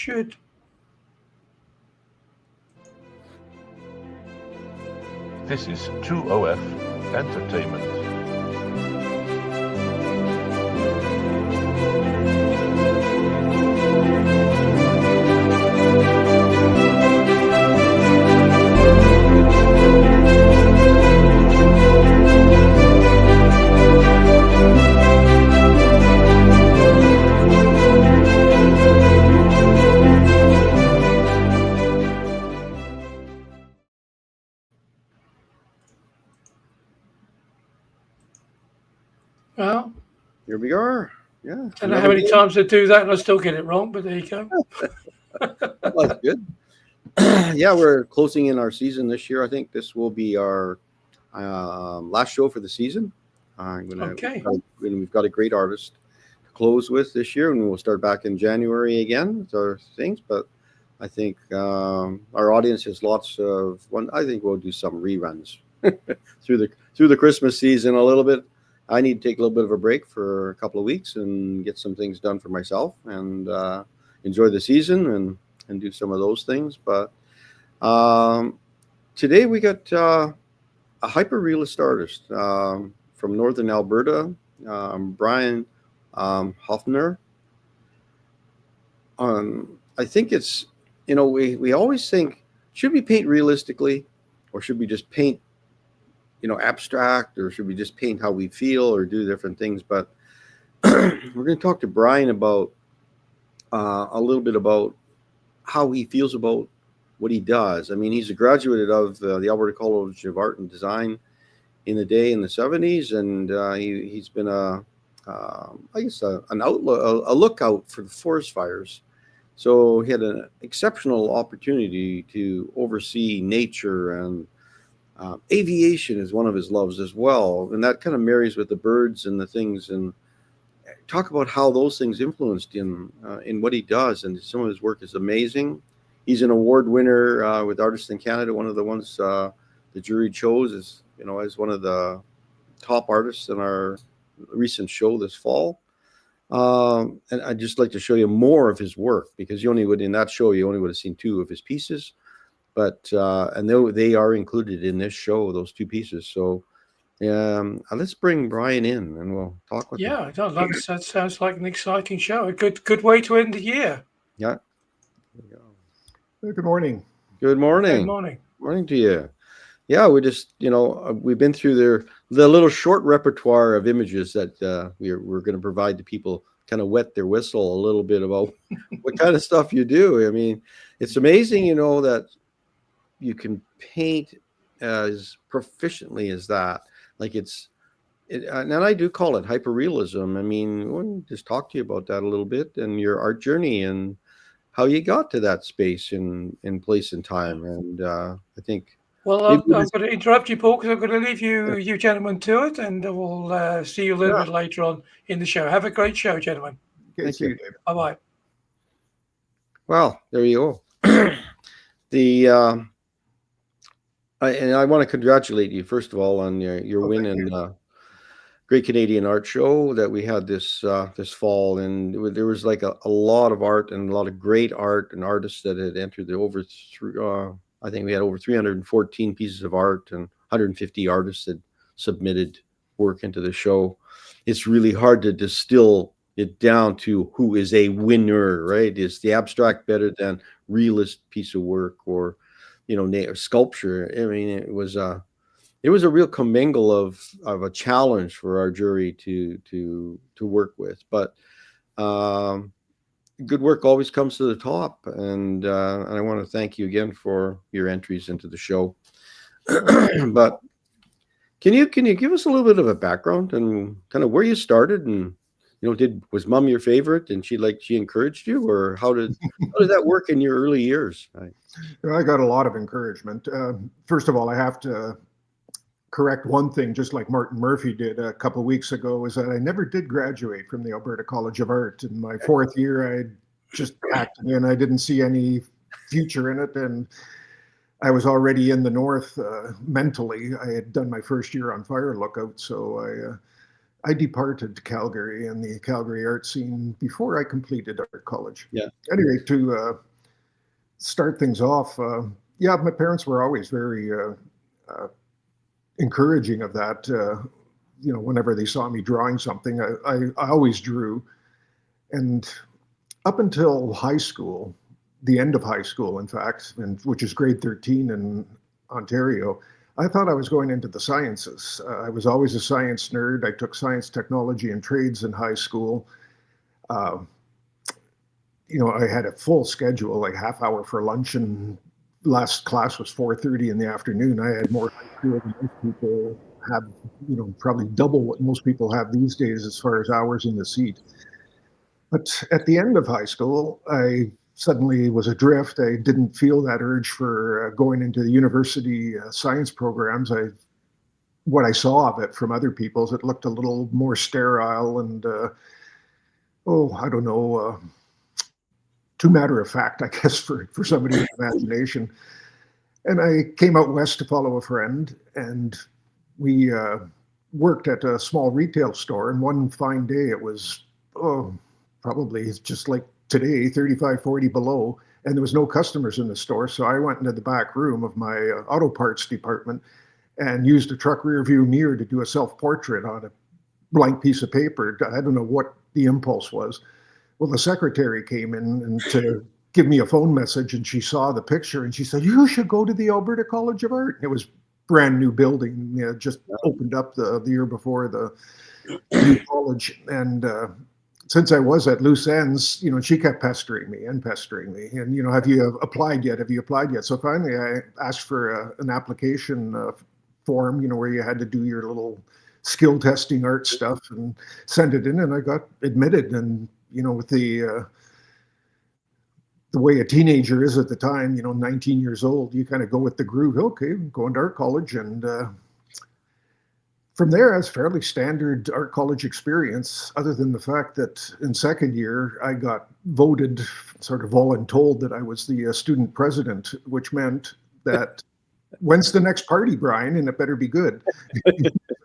should. This is 2OF Entertainment. Well, here we are. Yeah. I don't know how many times I do that and I still get it wrong, but there you go. Well, that's good. Yeah, we're closing in our season this year. I think this will be our last show for the season. Okay. We've got a great artist to close with this year, and we'll start back in January again with our things. But I think our audience has lots of one. I think we'll do some reruns through the Christmas season a little bit. I need to take a little bit of a break for a couple of weeks and get some things done for myself and enjoy the season and do some of those things. But today we got a hyper-realist artist from northern Alberta, Brian Hohner. I think it's, we always think, should we paint realistically or should we just paint abstract, or should we just paint how we feel or do different things? But we're going to talk to Brian about a little bit about how he feels about what he does. I mean, he's a graduate of the Alberta College of Art and Design in the 70s, and he's been a lookout for the forest fires. So he had an exceptional opportunity to oversee nature, and aviation is one of his loves as well, and that kind of marries with the birds and the things. And talk about how those things influenced him in what he does. And some of his work is amazing. He's an award winner with Artists in Canada, one of the ones the jury chose as one of the top artists in our recent show this fall. And I'd just like to show you more of his work, because in that show you only would have seen 2 of his pieces. But and they are included in this show, those 2 pieces. So let's bring Brian in and we'll talk with him. Yeah, that sounds like an exciting show. A good way to end the year. Yeah. Good morning. Good morning. Good morning. Morning to you. Yeah, we just we've been through the little short repertoire of images that we're going to provide to people, kind of wet their whistle a little bit about what kind of stuff you do. I mean, it's amazing, that you can paint as proficiently as that. Like and I do call it hyperrealism. I mean, I want to just talk to you about that a little bit and your art journey and how you got to that space in place and time. And I think. Well, I'm going to interrupt you, Paul, because I'm going to leave you gentlemen to it, and we'll see you a little bit later on in the show. Have a great show, gentlemen. Thank you. Bye-bye. Well, there you go. And I want to congratulate you, first of all, on your win in the Great Canadian Art Show that we had this fall. And there was like a lot of art and a lot of great art and artists that had entered I think we had over 314 pieces of art, and 150 artists had submitted work into the show. It's really hard to distill it down to who is a winner, right? Is the abstract better than realist piece of work, or sculpture? I mean, it was a real commingle of a challenge for our jury to work with. But good work always comes to the top, and I want to thank you again for your entries into the show. But can you give us a little bit of a background and kind of where you started, and was Mom your favorite and she encouraged you, or how did that work in your early years? I got a lot of encouragement. First of all, I have to correct one thing, just like Martin Murphy did a couple of weeks ago, is that I never did graduate from the Alberta College of Art. In my 4th year, I just acted in. I didn't see any future in it, and I was already in the north mentally. I had done my first year on fire lookout, so I departed Calgary and the Calgary art scene before I completed art college. Yeah. Anyway, to start things off, yeah, my parents were always very encouraging of that. You know, whenever they saw me drawing something, I always drew. And up until high school, the end of high school, in fact, and which is grade 13 in Ontario, I thought I was going into the sciences. I was always a science nerd. I took science, technology, and trades in high school. You know, I had a full schedule, like half hour for lunch, and last class was 4:30 in the afternoon. I had more high school than most people have, you know, probably double what most people have these days as far as hours in the seat. But at the end of high school, I suddenly was adrift. I didn't feel that urge for going into the university science programs. What I saw of it from other people's, it looked a little more sterile and, I don't know, too matter of fact, I guess, for somebody with imagination. And I came out west to follow a friend, and we worked at a small retail store. And one fine day, it was, probably just like today, 35, 40 below, and there was no customers in the store. So I went into the back room of my auto parts department and used a truck rear view mirror to do a self-portrait on a blank piece of paper. I don't know what the impulse was. Well, the secretary came in and to give me a phone message, and she saw the picture and she said, "You should go to the Alberta College of Art." And it was brand new building, you know, just opened up the year before the new college. And since I was at loose ends, you know, she kept pestering me. And, you know, have you applied yet? Have you applied yet? So finally I asked for an application form, you know, where you had to do your little skill testing art stuff and send it in, and I got admitted. And, you know, with the way a teenager is at the time, you know, 19 years old, you kind of go with the groove. Okay, go into art college. And from there, I was fairly standard art college experience, other than the fact that in second year, I got voted, sort of voluntold, that I was the student president, which meant that when's the next party, Brian? And it better be good.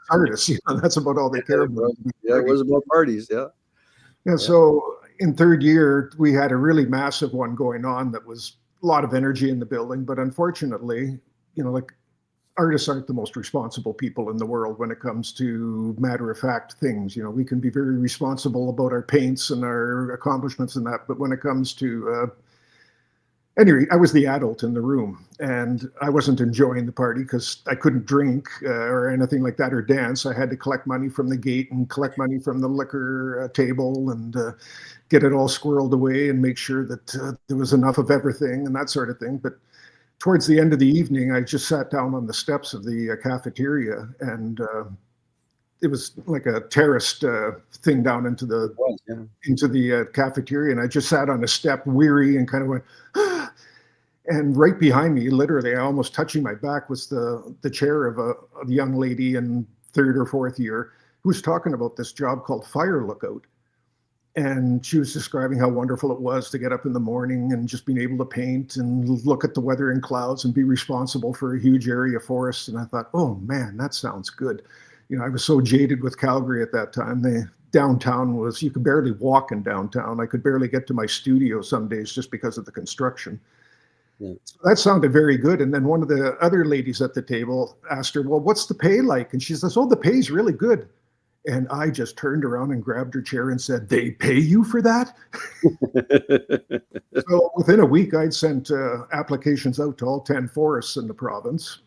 Artists, you know, that's about all they care about. Yeah, it was about parties. Yeah. Yeah. So in third year, we had a really massive one going on that was a lot of energy in the building. But unfortunately, you know, like, artists aren't the most responsible people in the world when it comes to matter-of-fact things. You know, we can be very responsible about our paints and our accomplishments and that, but when it comes to anyway, I was the adult in the room, and I wasn't enjoying the party because I couldn't drink or anything like that, or dance. I had to collect money from the gate and collect money from the liquor table and get it all squirreled away and make sure that there was enough of everything and that sort of thing. But towards the end of the evening, I just sat down on the steps of the cafeteria, and it was like a terraced thing down into the cafeteria, and I just sat on a step, weary, and kind of went, and right behind me, literally, almost touching my back, was the chair of a young lady in third or fourth year who was talking about this job called fire lookout. And she was describing how wonderful it was to get up in the morning and just being able to paint and look at the weather and clouds and be responsible for a huge area of forest. And I thought, oh man, that sounds good. You know, I was so jaded with Calgary at that time. The downtown was, you could barely walk in downtown. I could barely get to my studio some days just because of the construction. Yeah. So that sounded very good. And then one of the other ladies at the table asked her, well, what's the pay like? And she says, oh, the pay's really good. And I just turned around and grabbed her chair and said, they pay you for that? So within a week, I'd sent applications out to all 10 forests in the province.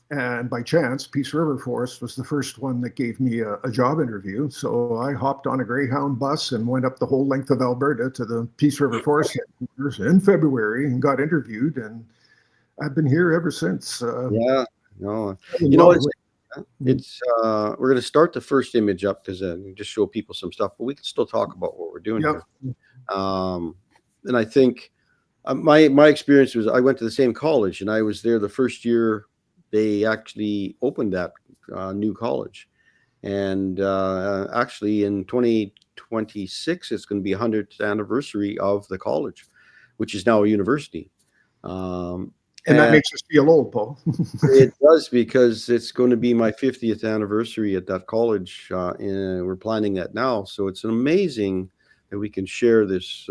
And by chance, Peace River Forest was the first one that gave me a job interview. So I hopped on a Greyhound bus and went up the whole length of Alberta to the Peace River Forest headquarters in February and got interviewed. And I've been here ever since. Yeah, no, you know, it's we're going to start the first image up because just show people some stuff, but we can still talk about what we're doing here. And I think my experience was, I went to the same college, and I was there the first year they actually opened that new college. And actually in 2026, it's going to be 100th anniversary of the college, which is now a university. And that And makes us feel old, Paul. it does, because it's going to be my 50th anniversary at that college, and we're planning that now. So it's amazing that we can share this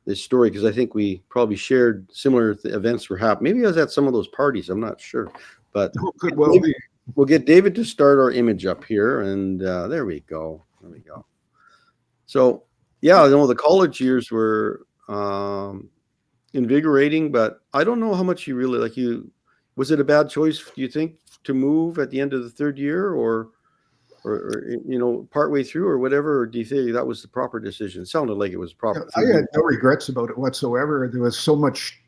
this story, because I think we probably shared similar events were happening. Maybe I was at some of those parties. I'm not sure, but Could well be. we'll get David to start our image up here, and there we go. There we go. So yeah, I know the college years were invigorating, but I don't know how much you really like. Was it a bad choice, do you think, to move at the end of the third year, or partway through, or whatever? Or do you think that was the proper decision? It sounded like it was proper. I had no regrets about it whatsoever. There was so much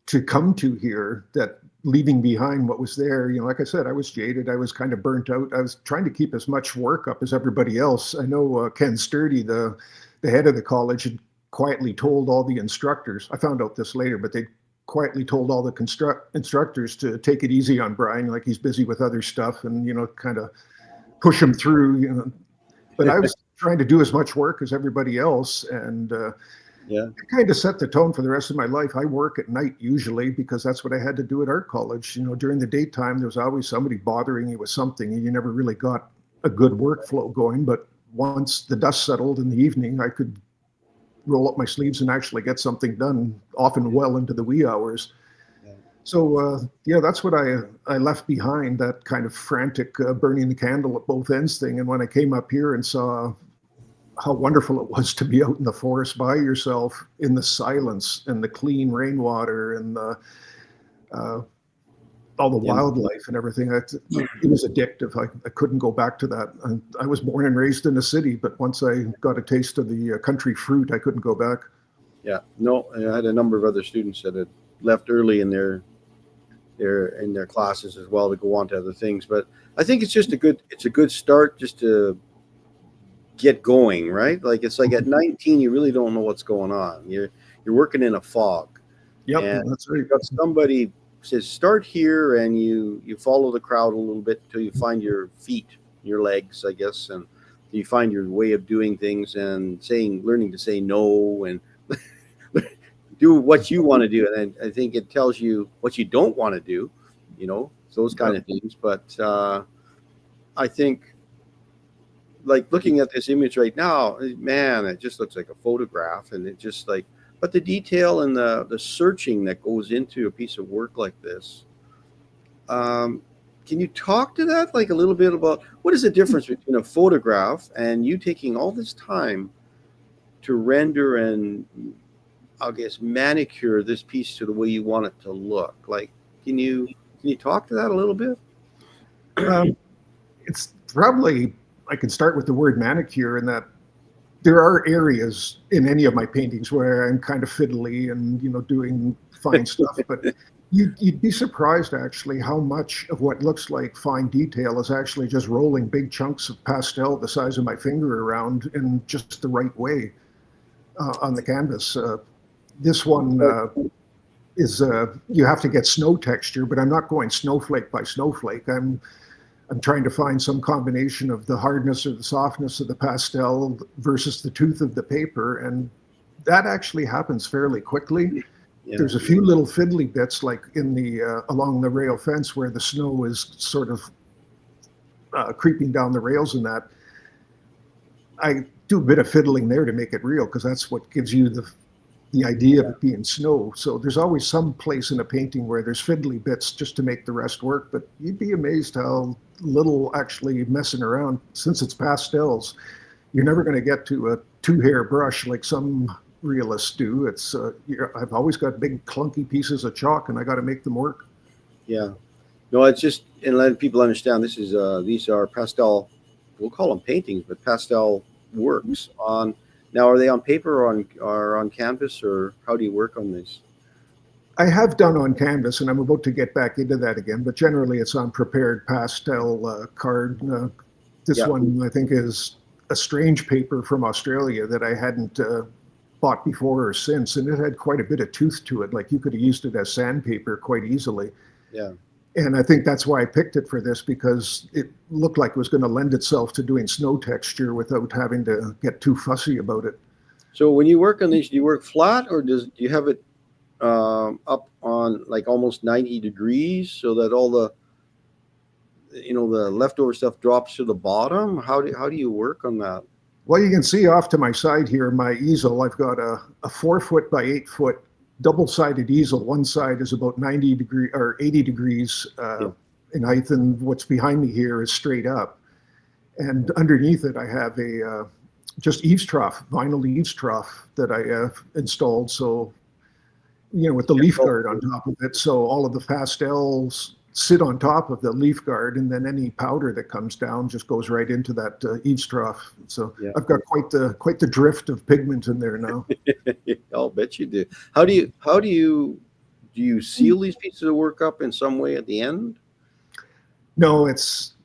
to come to here that leaving behind what was there, like I said, I was jaded. I was kind of burnt out. I was trying to keep as much work up as everybody else. I know Ken Sturdy, the head of the college, had quietly told all the instructors. I found out this later, but they quietly told all the instructors to take it easy on Brian, like he's busy with other stuff, and kind of push him through. But I was trying to do as much work as everybody else, and it kind of set the tone for the rest of my life. I work at night usually because that's what I had to do at art college. During the daytime, there was always somebody bothering you with something, and you never really got a good workflow going. But once the dust settled in the evening, I could roll up my sleeves and actually get something done, often well into the wee hours. So that's what I left behind, that kind of frantic burning the candle at both ends thing. And when I came up here and saw how wonderful it was to be out in the forest by yourself, in the silence and the clean rainwater and all the wildlife and everything, it was addictive. I couldn't go back to that. I was born and raised in the city, but once I got a taste of the country fruit, I couldn't go back. Yeah, no, I had a number of other students that had left early in their classes as well to go on to other things. But I think it's just a good start just to get going, right? Like, it's like at 19, you really don't know what's going on. You're working in a fog. Yep, and that's right. You've got somebody says start here, and you follow the crowd a little bit until you find your feet, your legs, I guess, and you find your way of doing things and learning to say no and do what you want to do. And I think it tells you what you don't want to do, those kind of things. But I think, like, looking at this image right now, man, it just looks like a photograph, and it just like, but the detail and the searching that goes into a piece of work like this. Can you talk to that, like, a little bit about what is the difference between a photograph and you taking all this time to render and, I guess, manicure this piece to the way you want it to look? Like, can you talk to that a little bit? It's probably, I can start with the word manicure, in that there are areas in any of my paintings where I'm kind of fiddly and, doing fine stuff, but you'd be surprised actually how much of what looks like fine detail is actually just rolling big chunks of pastel the size of my finger around in just the right way on the canvas. This one is you have to get snow texture, but I'm not going snowflake by snowflake. I'm trying to find some combination of the hardness or the softness of the pastel versus the tooth of the paper, and that actually happens fairly quickly. Yeah. There's a few little fiddly bits, like in the along the rail fence where the snow is sort of creeping down the rails, and that I do a bit of fiddling there to make it real, because that's what gives you the idea of it being snow. So there's always some place in a painting where there's fiddly bits just to make the rest work, but you'd be amazed how little actually messing around. Since it's pastels, you're never going to get to a 2-hair brush like some realists do. It's I've always got big clunky pieces of chalk, and I got to make them work. Yeah, no, it's just, and letting people understand, this is these are pastel, we'll call them paintings, but pastel works on. Now, are they on paper or on canvas, or how do you work on this? I have done on canvas, and I'm about to get back into that again, but generally it's on prepared pastel card. This one, I think, is a strange paper from Australia that I hadn't bought before or since, and it had quite a bit of tooth to it. Like, you could have used it as sandpaper quite easily. Yeah. And I think that's why I picked it for this, because it looked like it was going to lend itself to doing snow texture without having to get too fussy about it. So when you work on these, do you work flat, or do you have it up on on like almost 90 degrees so that all the the leftover stuff drops to the bottom? How do you work on that? Well, you can see off to my side here, my easel, I've got a 4-foot by 8-foot double-sided easel. One side is about 90 degree or 80 degrees in height, and what's behind me here is straight up. And underneath it, I have a just eaves trough, vinyl eaves trough that I have installed. So, with the leaf guard on top of it. So all of the pastels sit on top of the leaf guard, and then any powder that comes down just goes right into that eaves trough. So I've got quite the drift of pigment in there now. I'll bet you do. How do you seal these pieces of work up in some way at the end? No, it's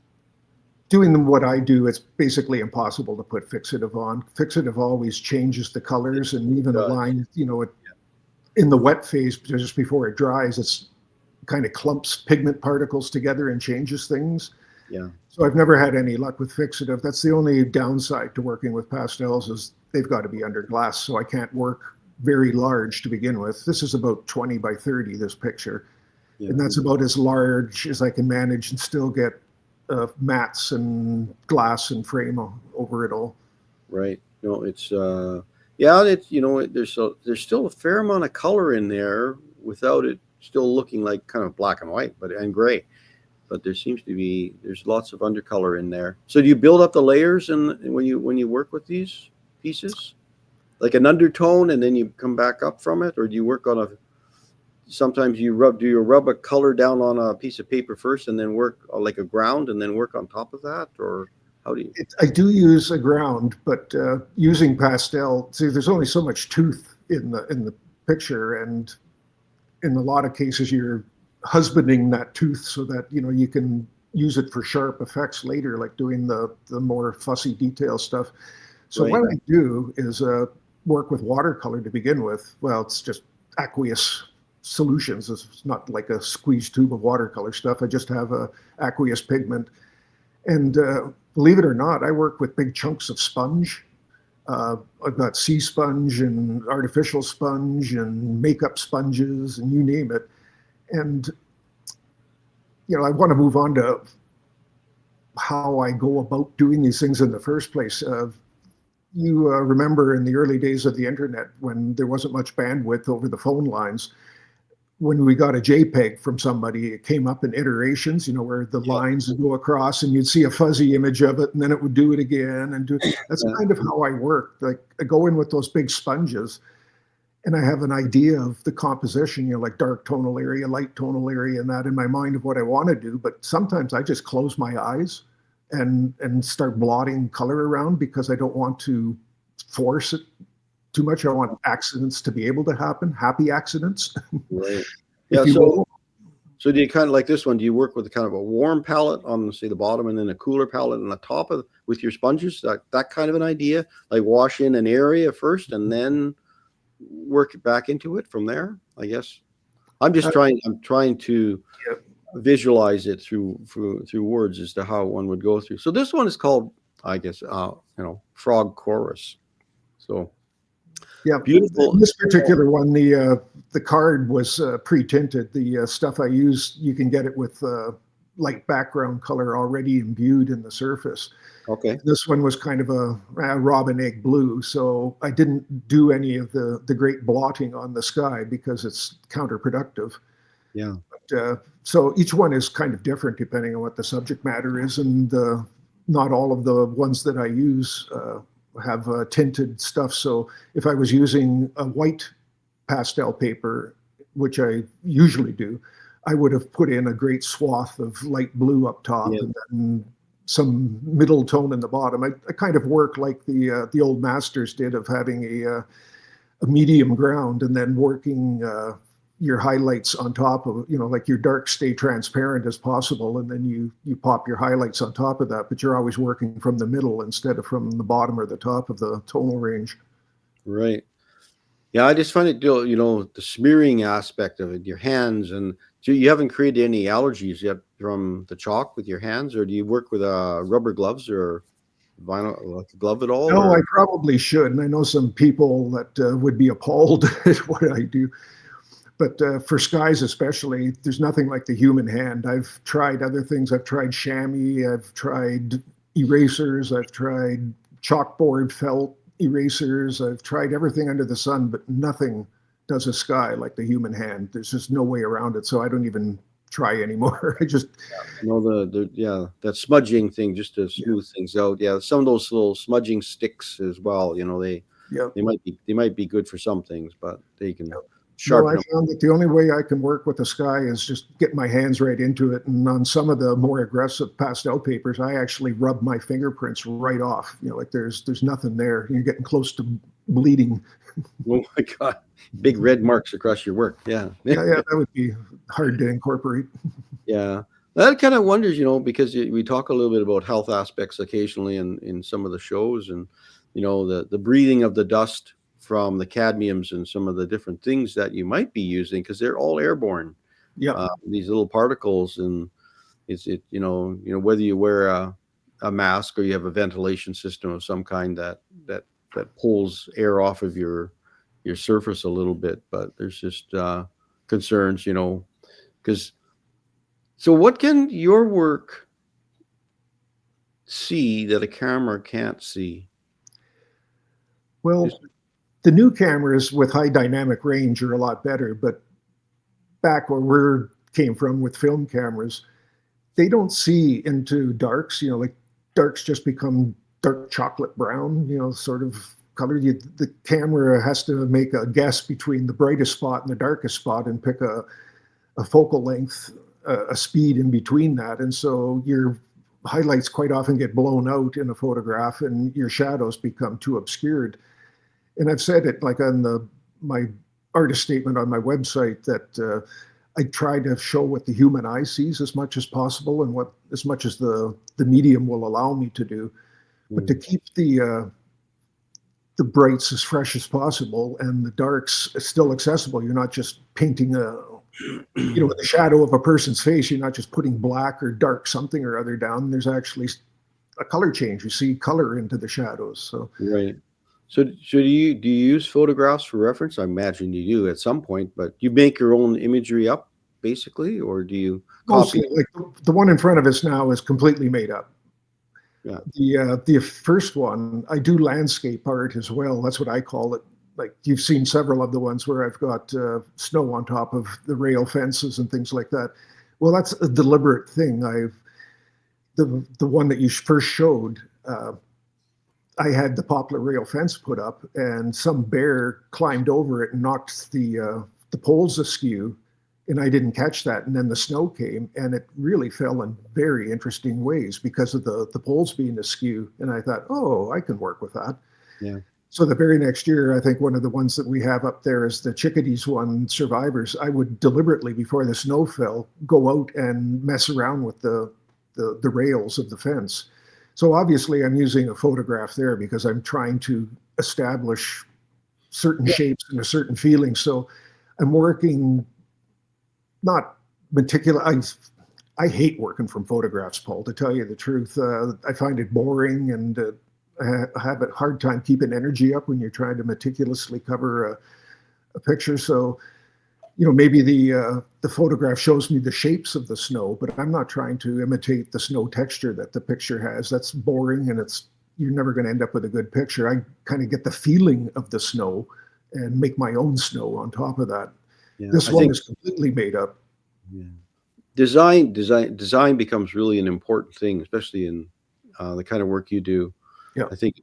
doing what I do. It's basically impossible to put fixative on. Fixative always changes the colors, and even the line, in the wet phase, just before it dries, it's kind of clumps pigment particles together and changes things. Yeah. So I've never had any luck with fixative. That's the only downside to working with pastels, is they've got to be under glass. So I can't work very large to begin with. This is about 20 by 30, this picture. Yeah. And that's about as large as I can manage and still get mats and glass and frame over it all. Right. No, it's there's still a fair amount of color in there without it still looking like kind of black and white, and gray. But there's lots of undercolor in there. So do you build up the layers when you work with these pieces, like an undertone, and then you come back up from it, or do you work on sometimes you rub a color down on a piece of paper first and then work like a ground and then work on top of that, or how do you? I do use a ground, but using pastel, see, there's only so much tooth in the picture, and in a lot of cases you're husbanding that tooth so that you can use it for sharp effects later, like doing the more fussy detail stuff. So what I do is work with watercolor to begin with. Well, it's just aqueous solutions. It's not like a squeezed tube of watercolor stuff. I just have a aqueous pigment, and believe it or not, I work with big chunks of sponge. I've got sea sponge and artificial sponge and makeup sponges and you name it. And, I want to move on to how I go about doing these things in the first place. You remember in the early days of the internet when there wasn't much bandwidth over the phone lines, when we got a JPEG from somebody, it came up in iterations, where the lines would go across and you'd see a fuzzy image of it and then it would do it again and that's kind of how I work. Like I go in with those big sponges and I have an idea of the composition, like dark tonal area, light tonal area, and that in my mind of what I want to do. But sometimes I just close my eyes and start blotting color around because I don't want to force it too much. I want accidents to be able to happen, happy accidents. Right. Yeah. So do you kind of like this one? Do you work with kind of a warm palette on, say, the bottom, and then a cooler palette on the top with your sponges? That kind of an idea, like wash in an area first and then work back into it from there. I guess I'm trying to visualize it through words as to how one would go through. So this one is called, I guess, Frog Chorus. So. Yeah, beautiful. In this particular one, the card was pre-tinted. The stuff I use, you can get it with light background color already imbued in the surface. Okay. This one was kind of a robin egg blue, so I didn't do any of the great blotting on the sky because it's counterproductive. Yeah. But, so each one is kind of different depending on what the subject matter is, and not all of the ones that I use have tinted stuff. So if I was using a white pastel paper, which I usually do, I would have put in a great swath of light blue up top and then some middle tone in the bottom. I kind of work like the old masters did, of having a medium ground and then working your highlights on top of, like your darks stay transparent as possible, and then you pop your highlights on top of that, but you're always working from the middle instead of from the bottom or the top of the tonal range. Right. Yeah, I just find it, the smearing aspect of it, your hands, and you haven't created any allergies yet from the chalk with your hands, or do you work with rubber gloves or vinyl, like a glove at all? No, I probably should. And I know some people that would be appalled at what I do. But for skies especially, there's nothing like the human hand. I've tried other things. I've tried chamois, I've tried erasers, I've tried chalkboard felt erasers, I've tried everything under the sun, but nothing does a sky like the human hand. There's just no way around it. So I don't even try anymore. I just that smudging thing just to smooth things out. Yeah, some of those little smudging sticks as well. They might be good for some things, but they can sharpen. I found that the only way I can work with the sky is just get my hands right into it. And on some of the more aggressive pastel papers, I actually rub my fingerprints right off. Like there's nothing there. You're getting close to bleeding. Oh my God. Big red marks across your work. Yeah. Yeah, that would be hard to incorporate. Yeah. That kind of wonders, because we talk a little bit about health aspects occasionally in some of the shows, and, the breathing of the dust from the cadmiums and some of the different things that you might be using, because they're all airborne. Yeah. These little particles, and whether you wear a mask or you have a ventilation system of some kind that pulls air off of your surface a little bit, but there's just concerns, because so what can your work see that a camera can't see? Well, the new cameras with high dynamic range are a lot better, but back where we came from with film cameras, they don't see into darks. Like darks just become dark chocolate brown, sort of color. The camera has to make a guess between the brightest spot and the darkest spot and pick a focal length, a speed in between that. And so your highlights quite often get blown out in a photograph and your shadows become too obscured. And I've said it like on my artist statement on my website that I try to show what the human eye sees as much as possible and as much as the medium will allow me to do. But to keep the brights as fresh as possible and the darks still accessible. You're not just painting with the shadow of a person's face. You're not just putting black or dark something or other down. There's actually a color change. You see color into the shadows. So right. So do you use photographs for reference? I imagine you do at some point, but you make your own imagery up basically, or do you copy? Mostly, like the one in front of us now is completely made up. Yeah. The first one, I do landscape art as well. That's what I call it. Like you've seen several of the ones where I've got snow on top of the rail fences and things like that. Well, that's a deliberate thing. The one that you first showed, I had the poplar rail fence put up, and some bear climbed over it and knocked the poles askew, and I didn't catch that. And then the snow came, and it really fell in very interesting ways because of the poles being askew. And I thought, oh, I can work with that. Yeah. So the very next year, I think one of the ones that we have up there is the chickadees one, Survivors. I would deliberately, before the snow fell, go out and mess around with the rails of the fence. So obviously I'm using a photograph there because I'm trying to establish certain shapes and a certain feeling. So I'm working not meticulous. I hate working from photographs, Paul, to tell you the truth. I find it boring, and I have a hard time keeping energy up when you're trying to meticulously cover a picture. So, maybe the photograph shows me the shapes of the snow, but I'm not trying to imitate the snow texture that the picture has. That's boring, and you're never going to end up with a good picture. I kind of get the feeling of the snow and make my own snow on top of that. Yeah, this one is completely made up. Yeah. Design becomes really an important thing, especially in the kind of work you do. Yeah. I think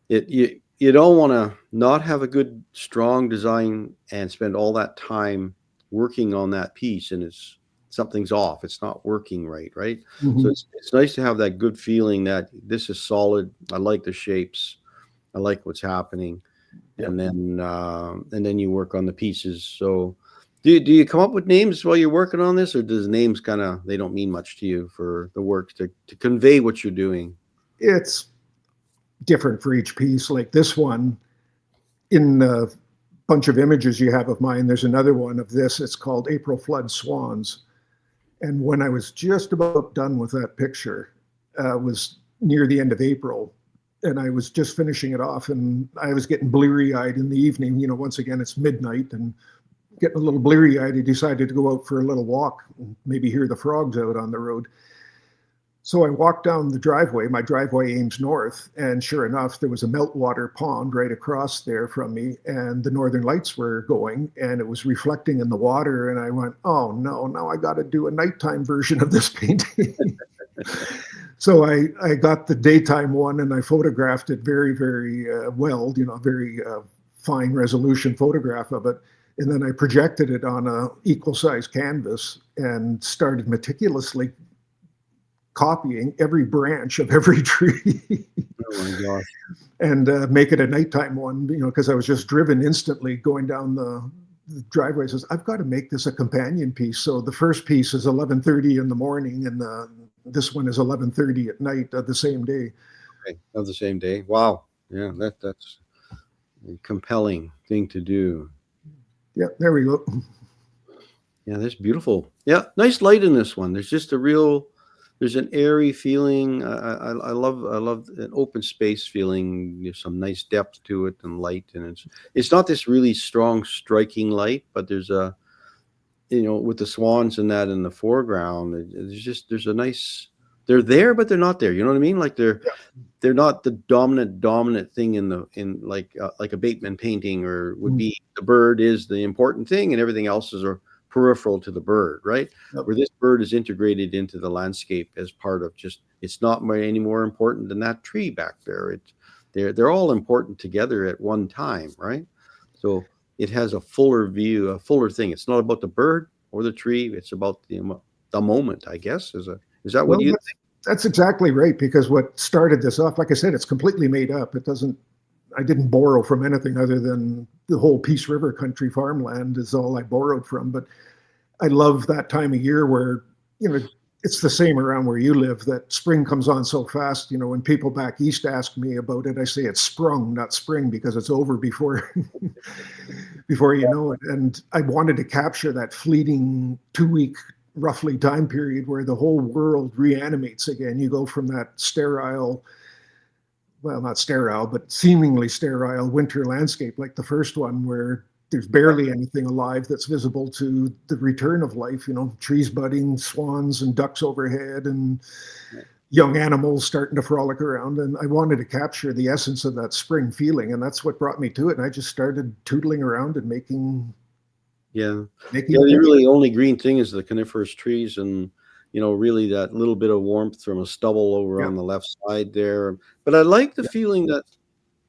you don't want to not have a good, strong design and spend all that time working on that piece, and something's off. It's not working right? Mm-hmm. So it's nice to have that good feeling that this is solid. I like the shapes. I like what's happening. Yeah. And then you work on the pieces. So do you come up with names while you're working on this, or does names they don't mean much to you for the work to convey what you're doing? It's different for each piece. Like this one, in a bunch of images you have of mine, there's another one of this. It's called April Flood Swans. And when I was just about done with that picture, was near the end of April, and I was just finishing it off, and I was getting bleary-eyed in the evening. Once again, it's midnight, and getting a little bleary-eyed, he decided to go out for a little walk, and maybe hear the frogs out on the road. So I walked down the driveway. My driveway aims north, and sure enough, there was a meltwater pond right across there from me, and the northern lights were going, and it was reflecting in the water. And I went, "Oh no, now I got to do a nighttime version of this painting." So I got the daytime one, and I photographed it very, very well, very fine resolution photograph of it. And then I projected it on a equal size canvas and started meticulously copying every branch of every tree. Oh my gosh. And make it a nighttime one, because I was just driven instantly going down the driveway. Says, I've got to make this a companion piece. So the first piece is 11:30 in the morning, and this one is 11:30 at night of the same day. Okay, of the same day. Wow. Yeah, that's a compelling thing to do. Yeah, there we go. Yeah, that's beautiful. Yeah, nice light in this one. There's just there's an airy feeling. I love an open space feeling. There's some nice depth to it and light, and it's not this really strong, striking light, but there's a, with the swans and that in the foreground, there's a nice. They're there, but they're not there. You know what I mean? Like they're not the dominant thing in like a Bateman painting, or would be the bird is the important thing, and everything else is peripheral to the bird, right? Yep. Where this bird is integrated into the landscape as part of it's not any more important than that tree back there. They're all important together at one time, right? So it has a fuller view, a fuller thing. It's not about the bird or the tree. It's about the moment, I guess. Is that what you think? That's exactly right, because what started this off, like I said, it's completely made up. I didn't borrow from anything other than the whole Peace River country farmland is all I borrowed from. But I love that time of year where, it's the same around where you live, that spring comes on so fast. When people back east ask me about it, I say it's sprung, not spring, because it's over before you know it. And I wanted to capture that fleeting 2-week roughly time period where the whole world reanimates again. You go from that sterile, well, not sterile, but seemingly sterile winter landscape like the first one, where there's barely anything alive that's visible, to the return of life, trees budding, swans and ducks overhead, and young animals starting to frolic around. And I wanted to capture the essence of that spring feeling, and that's what brought me to it. And I just started tootling around and making. The really only green thing is the coniferous trees, and really that little bit of warmth from a stubble over on the left side there. But I like the feeling that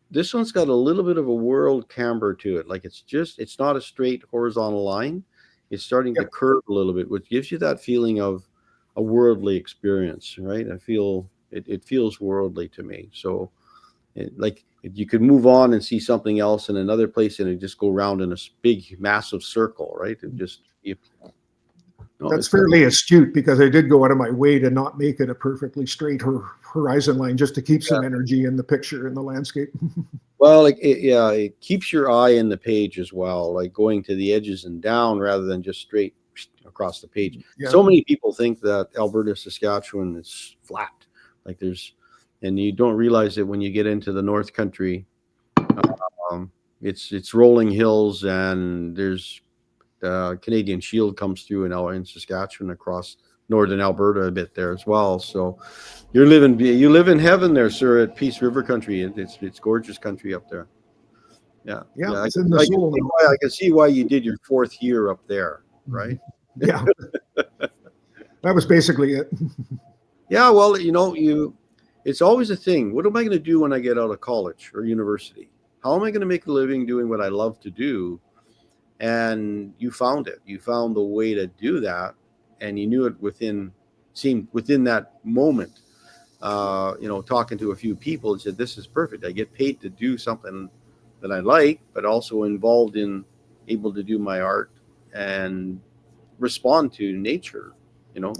this one's got a little bit of a world camber to it. Like it's not a straight horizontal line. It's starting to curve a little bit, which gives you that feeling of a worldly experience, right? I feel it feels worldly to me. So like you could move on and see something else in another place, and it just go around in a big, massive circle, right? That's fairly astute, because I did go out of my way to not make it a perfectly straight horizon line, just to keep some energy in the picture, in the landscape. Well, it keeps your eye in the page as well, like going to the edges and down rather than just straight across the page. Yeah. So many people think that Alberta, Saskatchewan is flat, and you don't realize that when you get into the North Country, it's rolling hills, and there's Canadian Shield comes through in Saskatchewan across northern Alberta a bit there as well. So you live in heaven there, sir, at Peace River country. It's gorgeous country up there. Yeah. It's in the soul. I can see why you did your 4th year up there, right? Yeah. That was basically it. Yeah, well, it's always a thing. What am I going to do when I get out of college or university? How am I going to make a living doing what I love to do? And you found it. You found the way to do that, and you knew it within that moment. Talking to a few people, and said, "This is perfect. I get paid to do something that I like, but also involved in able to do my art and respond to nature." Yeah.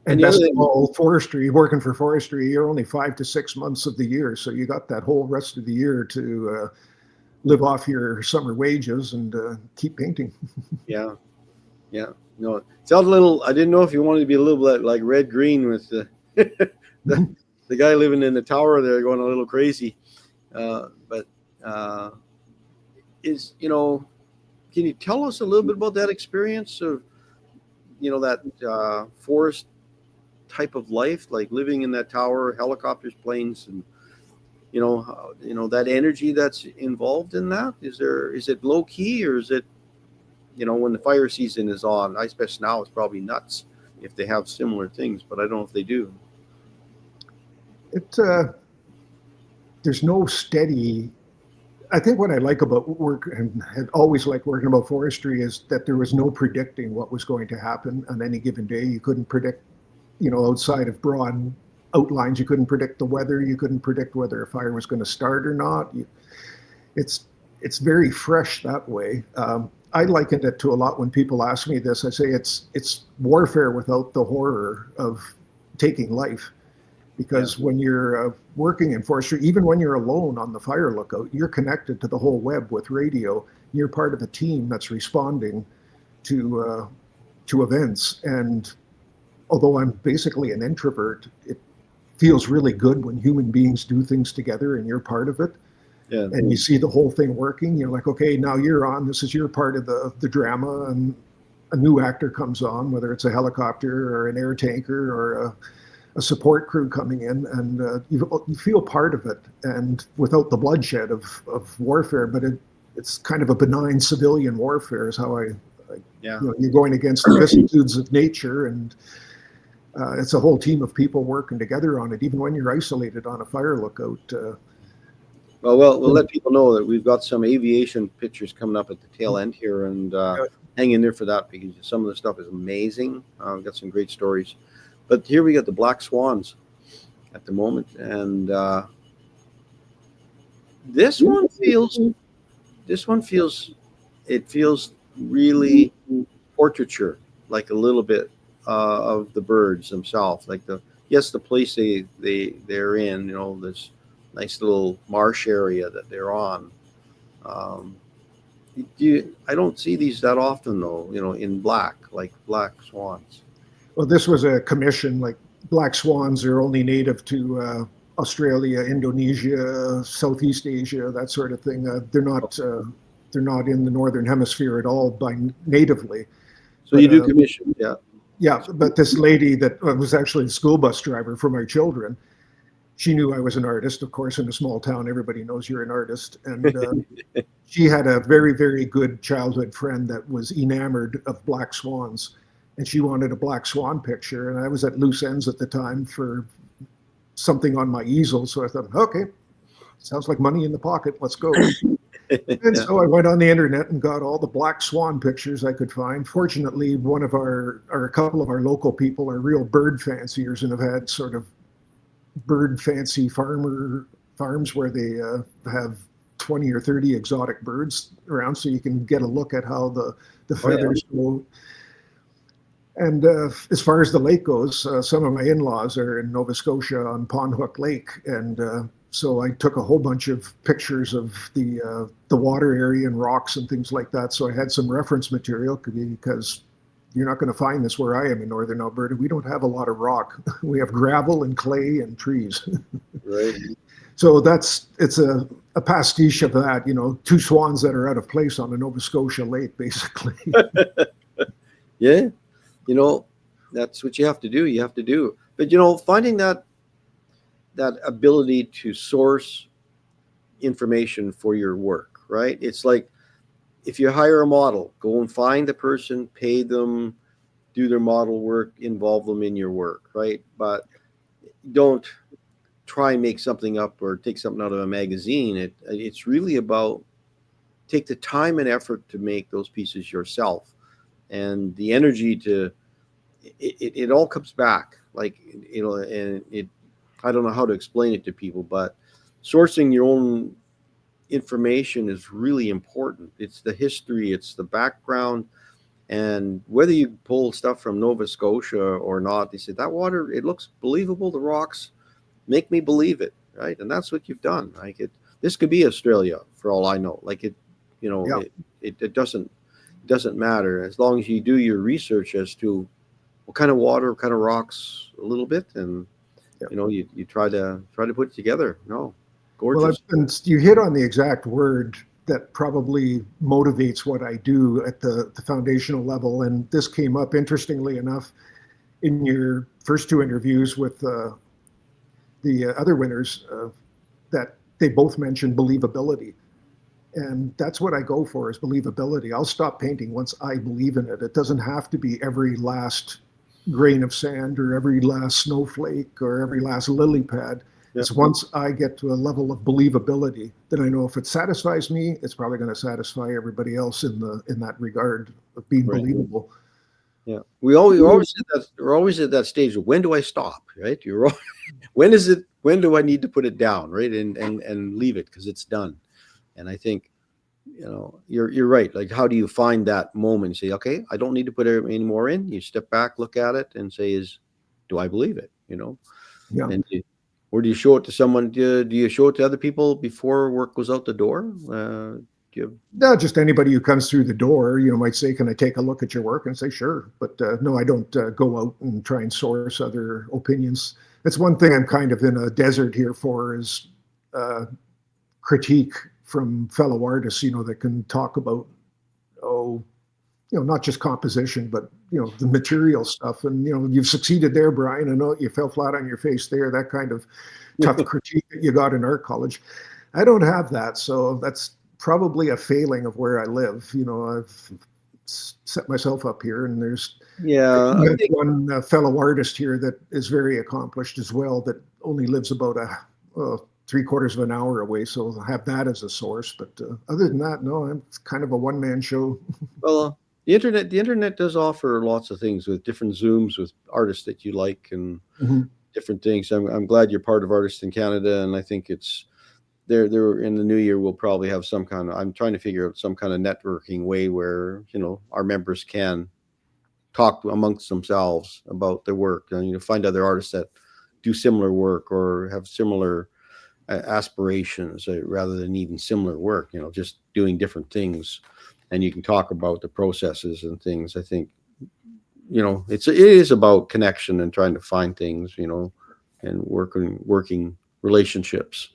And best of all, forestry, working for forestry, you're only 5 to 6 months of the year, so you got that whole rest of the year to live off your summer wages and keep painting. Yeah. No, it sounds a little. I didn't know if you wanted to be a little bit like red green with the the guy living in the tower there going a little crazy, but can you tell us a little bit about that experience of, that forest type of life, like living in that tower, helicopters, planes, and that energy that's involved in that? Is it low key, or is it, when the fire season is on? I suppose now it's probably nuts if they have similar things, but I don't know if they do. There's no steady. I think what I like about work, and had always liked working about forestry, is that there was no predicting what was going to happen on any given day. You couldn't predict, outside of broad outlines, you couldn't predict the weather. You couldn't predict whether a fire was going to start or not. It's very fresh that way. I likened it to a lot when people ask me this. I say it's warfare without the horror of taking life. Because when you're working in forestry, even when you're alone on the fire lookout, you're connected to the whole web with radio. You're part of a team that's responding to events. And although I'm basically an introvert, it feels really good when human beings do things together and you're part of it. Yeah. And you see the whole thing working. You're like, okay, now you're on. This is your part of the drama, and a new actor comes on, whether it's a helicopter or an air tanker or a support crew coming in, and you feel part of it, and without the bloodshed of warfare. But it's kind of a benign civilian warfare is how you're going against the vicissitudes of nature, and it's a whole team of people working together on it, even when you're isolated on a fire lookout. Well, we'll let people know that we've got some aviation pictures coming up at the tail end here, and hang in there for that, because some of the stuff is amazing. We've got some great stories. But here we got the black swans at the moment, and this one feels really portraiture, like a little bit of the birds themselves, like the place they're in, this nice little marsh area that they're on. I don't see these that often though, in black, like black swans. Well, this was a commission. Like, black swans are only native to Australia, Indonesia, Southeast Asia, that sort of thing. They're not in the northern hemisphere at all natively. So you do commission, yeah. Yeah, but this lady that was actually the school bus driver for my children, she knew I was an artist. Of course, in a small town, everybody knows you're an artist. And she had a very, very good childhood friend that was enamored of black swans. And she wanted a black swan picture, and I was at loose ends at the time for something on my easel. So I thought, okay, sounds like money in the pocket. Let's go. And so I went on the internet and got all the black swan pictures I could find. Fortunately, a couple of our local people are real bird fanciers and have had sort of bird fancy farms where they have 20 or 30 exotic birds around, so you can get a look at how the feathers go. And as far as the lake goes, some of my in-laws are in Nova Scotia on Pond Hook Lake, and so I took a whole bunch of pictures of the water area and rocks and things like that. So I had some reference material, because you're not going to find this where I am in northern Alberta. We don't have a lot of rock. We have gravel and clay and trees. Right. So it's a pastiche of that, two swans that are out of place on a Nova Scotia lake, basically. Yeah. That's what you have to do. But, finding that ability to source information for your work, right? It's like, if you hire a model, go and find the person, pay them, do their model work, involve them in your work, right? But don't try and make something up or take something out of a magazine. It's really about, take the time and effort to make those pieces yourself. And the energy it all comes back, like, and I don't know how to explain it to people, but sourcing your own information is really important. It's the history, it's the background, and whether you pull stuff from Nova Scotia or not, they say that water, it looks believable, the rocks make me believe it, right? And that's what you've done. Like, this could be Australia for all I know. Like, it doesn't matter, as long as you do your research as to what kind of water, what kind of rocks, a little bit, and you try to put it together. No, gorgeous. Well, you hit on the exact word that probably motivates what I do at the foundational level. And this came up, interestingly enough, in your first two interviews with the other winners, that they both mentioned believability. And that's what I go for, is believability. I'll stop painting once I believe in it. It doesn't have to be every last grain of sand or every last snowflake or every last lily pad. Yep. It's once I get to a level of believability that I know if it satisfies me, it's probably going to satisfy everybody else in that regard of being believable. Yeah, we're always at that stage of when do I stop, right? When do I need to put it down, right? And leave it because it's done. And I think, you're right. Like, how do you find that moment? You say, okay, I don't need to put any more in. You step back, look at it, and say, do I believe it? Yeah. And or do you show it to someone? Do you show it to other people before work goes out the door? No, just anybody who comes through the door, might say, can I take a look at your work? And say, sure. But no, I don't go out and try and source other opinions. That's one thing I'm kind of in a desert here for, is critique from fellow artists, that can talk about, not just composition, but, the material stuff. And, you've succeeded there, Brian. I know you fell flat on your face there, that kind of tough critique that you got in art college. I don't have that. So that's probably a failing of where I live. I've set myself up here, and there's one fellow artist here that is very accomplished as well, that only lives about a 3/4 of an hour away. So I'll have that as a source. But other than that, no, I'm kind of a one-man show. Well, the internet does offer lots of things with different Zooms with artists that you like and different things. I'm glad you're part of Artists in Canada, and I think it's there in the new year we'll probably have some kind of, I'm trying to figure out some kind of networking way where our members can talk amongst themselves about their work, and find other artists that do similar work or have similar aspirations, rather than even similar work, just doing different things, and you can talk about the processes and things. I think it is about connection and trying to find things, and working relationships.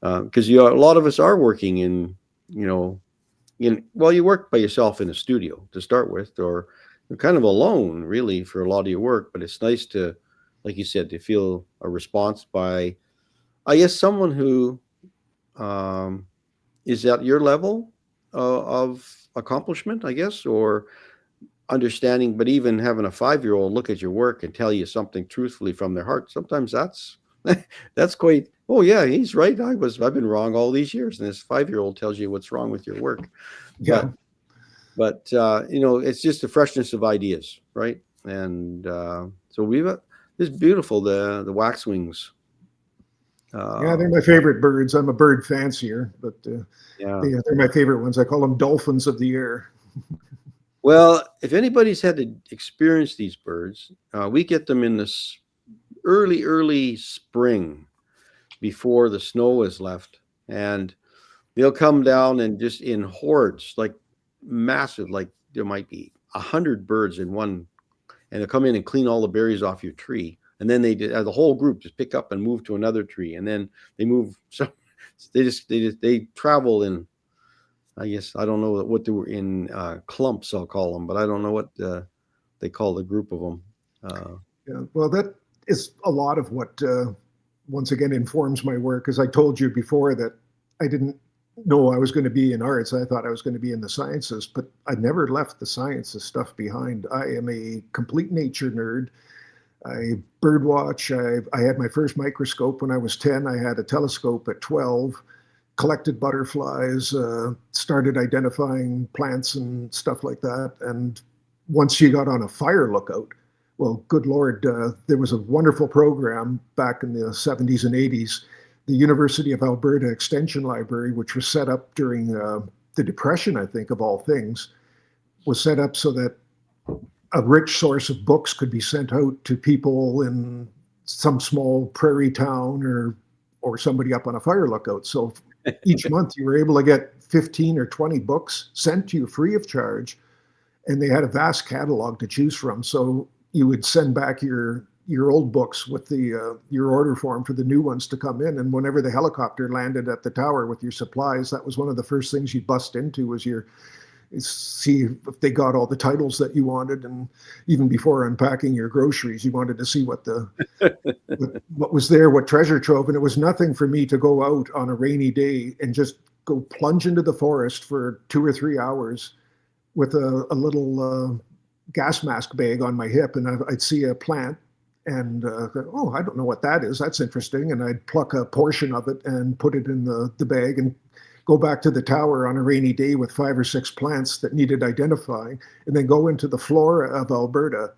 Because a lot of us are working in you work by yourself in a studio to start with, or you're kind of alone really for a lot of your work. But it's nice to, like you said, to feel a response by, I guess, someone who is at your level of accomplishment, I guess, or understanding. But even having a 5-year-old look at your work and tell you something truthfully from their heart, sometimes that's quite, oh yeah, he's right, I've been wrong all these years. And this 5-year-old tells you what's wrong with your work. Yeah. But it's just the freshness of ideas, right? And so we've this beautiful, the waxwings. Yeah, they're my favorite birds. I'm a bird fancier, but they're my favorite ones. I call them dolphins of the air. Well, if anybody's had to experience these birds, we get them in this early spring before the snow is left, and they'll come down and just in hordes, like massive, like there might be 100 birds in one, and they'll come in and clean all the berries off your tree. And then the whole group just pick up and move to another tree, and then they move. So they travel in, I guess, I don't know what they were in, clumps, I'll call them, but I don't know what they call the group of them. Yeah, well, that is a lot of what once again informs my work. As I told you before, that I didn't know I was going to be in arts. I thought I was going to be in the sciences, but I never left the sciences stuff behind. I am a complete nature nerd. I birdwatch. I had my first microscope when I was 10. I had a telescope at 12, collected butterflies, started identifying plants and stuff like that. And once you got on a fire lookout, well, good Lord, there was a wonderful program back in the 70s and 80s, the University of Alberta Extension Library, which was set up during the Depression, I think, of all things, was set up so that a rich source of books could be sent out to people in some small prairie town or somebody up on a fire lookout. So each month you were able to get 15 or 20 books sent to you free of charge. And they had a vast catalog to choose from. So you would send back your your old books with the your order form for the new ones to come in. And whenever the helicopter landed at the tower with your supplies, that was one of the first things you bust into, was see if they got all the titles that you wanted. And even before unpacking your groceries, you wanted to see what what was there, what treasure trove. And it was nothing for me to go out on a rainy day and just go plunge into the forest for 2 or 3 hours with a little gas mask bag on my hip, and I'd see a plant and oh, I don't know what that is. That's interesting. And I'd pluck a portion of it and put it in the bag and go back to the tower on a rainy day with 5 or 6 plants that needed identifying, and then go into the flora of Alberta,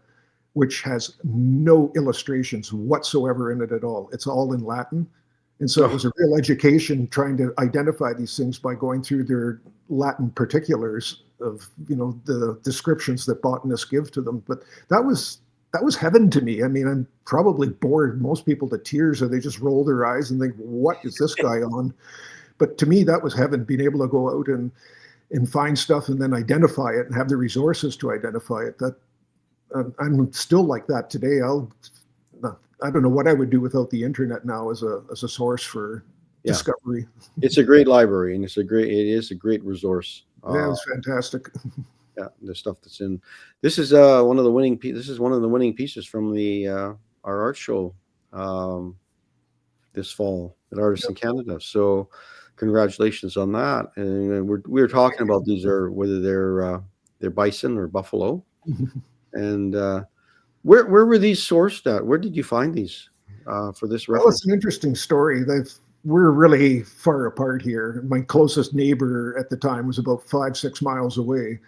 which has no illustrations whatsoever in it at all. It's all in Latin. And so it was a real education trying to identify these things by going through their Latin particulars of, the descriptions that botanists give to them. But that was heaven to me. I mean, I'm probably bored most people to tears, or they just roll their eyes and think, what is this guy on? But to me, that was heaven, being able to go out and find stuff and then identify it and have the resources to identify it. That I'm still like that today. I don't know what I would do without the internet now as a source for discovery. It's a great library, and it is a great resource. Yeah, it's fantastic. Yeah, the stuff that's in. This is one of the winning pieces from the our art show this fall at Artists in Canada. So congratulations on that. And we were talking about whether they're bison or buffalo, and where were these sourced at? Where did you find these for this reference? Well, it's an interesting story. We're really far apart here. My closest neighbor at the time was about 5-6 miles away,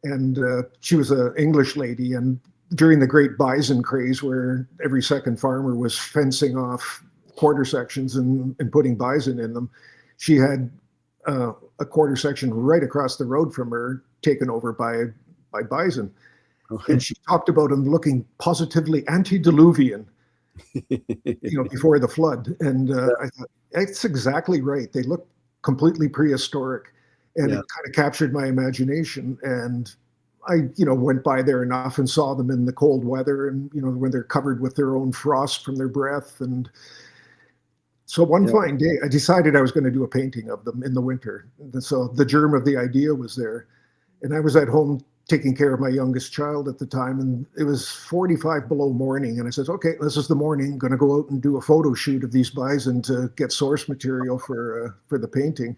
and she was an English lady. And during the great bison craze, where every second farmer was fencing off quarter sections and putting bison in them, she had a quarter section right across the road from her taken over by bison. Okay. And she talked about them looking positively antediluvian, before the flood. And I thought, that's exactly right. They look completely prehistoric, and it kind of captured my imagination. And I, went by there enough and saw them in the cold weather, and, when they're covered with their own frost from their breath. And so one fine day, I decided I was going to do a painting of them in the winter. And so the germ of the idea was there. And I was at home taking care of my youngest child at the time, and it was 45 below morning. And I said, okay, this is the morning. I'm going to go out and do a photo shoot of these bison to get source material for the painting.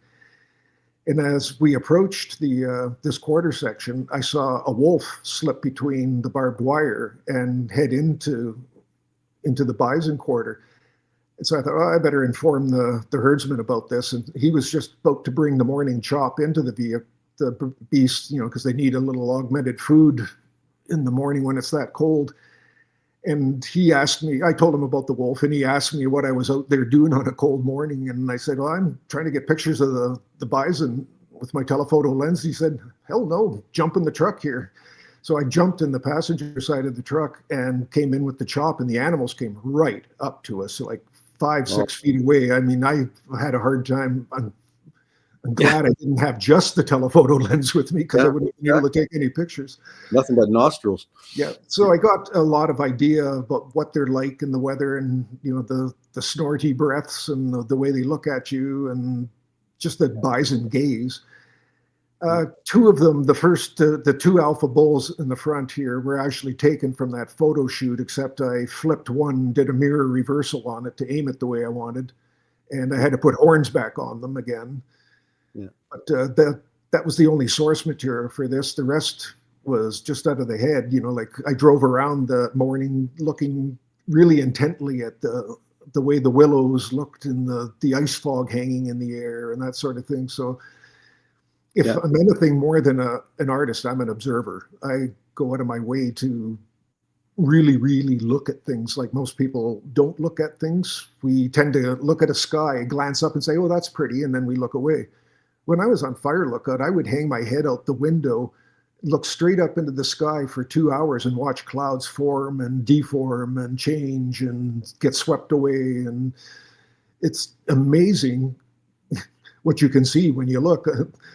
And as we approached this quarter section, I saw a wolf slip between the barbed wire and head into the bison quarter. And so I thought, I better inform the herdsman about this. And he was just about to bring the morning chop into the beasts, because they need a little augmented food in the morning when it's that cold. And he asked me, I told him about the wolf, and he asked me what I was out there doing on a cold morning. And I said, well, I'm trying to get pictures of the bison with my telephoto lens. He said, hell no, jump in the truck here. So I jumped in the passenger side of the truck and came in with the chop, and the animals came right up to us, like 5-6 feet away. I mean, I had a hard time. I'm glad I didn't have just the telephoto lens with me, because I wouldn't be able to take any pictures. Nothing but nostrils. Yeah. So I got a lot of idea about what they're like in the weather, and, the snorty breaths and the way they look at you, and just the bison gaze. 2 of them, the 2 alpha bulls in the front here, were actually taken from that photo shoot, except I flipped one, did a mirror reversal on it to aim it the way I wanted. And I had to put horns back on them again. Yeah. But that was the only source material for this. The rest was just out of the head. Like I drove around the morning looking really intently at the way the willows looked, and the ice fog hanging in the air and that sort of thing. So if I'm anything more than an artist, I'm an observer. I go out of my way to really, really look at things like most people don't look at things. We tend to look at a sky, glance up and say, oh, that's pretty, and then we look away. When I was on fire lookout, I would hang my head out the window, look straight up into the sky for 2 hours and watch clouds form and deform and change and get swept away. And it's amazing what you can see when you look.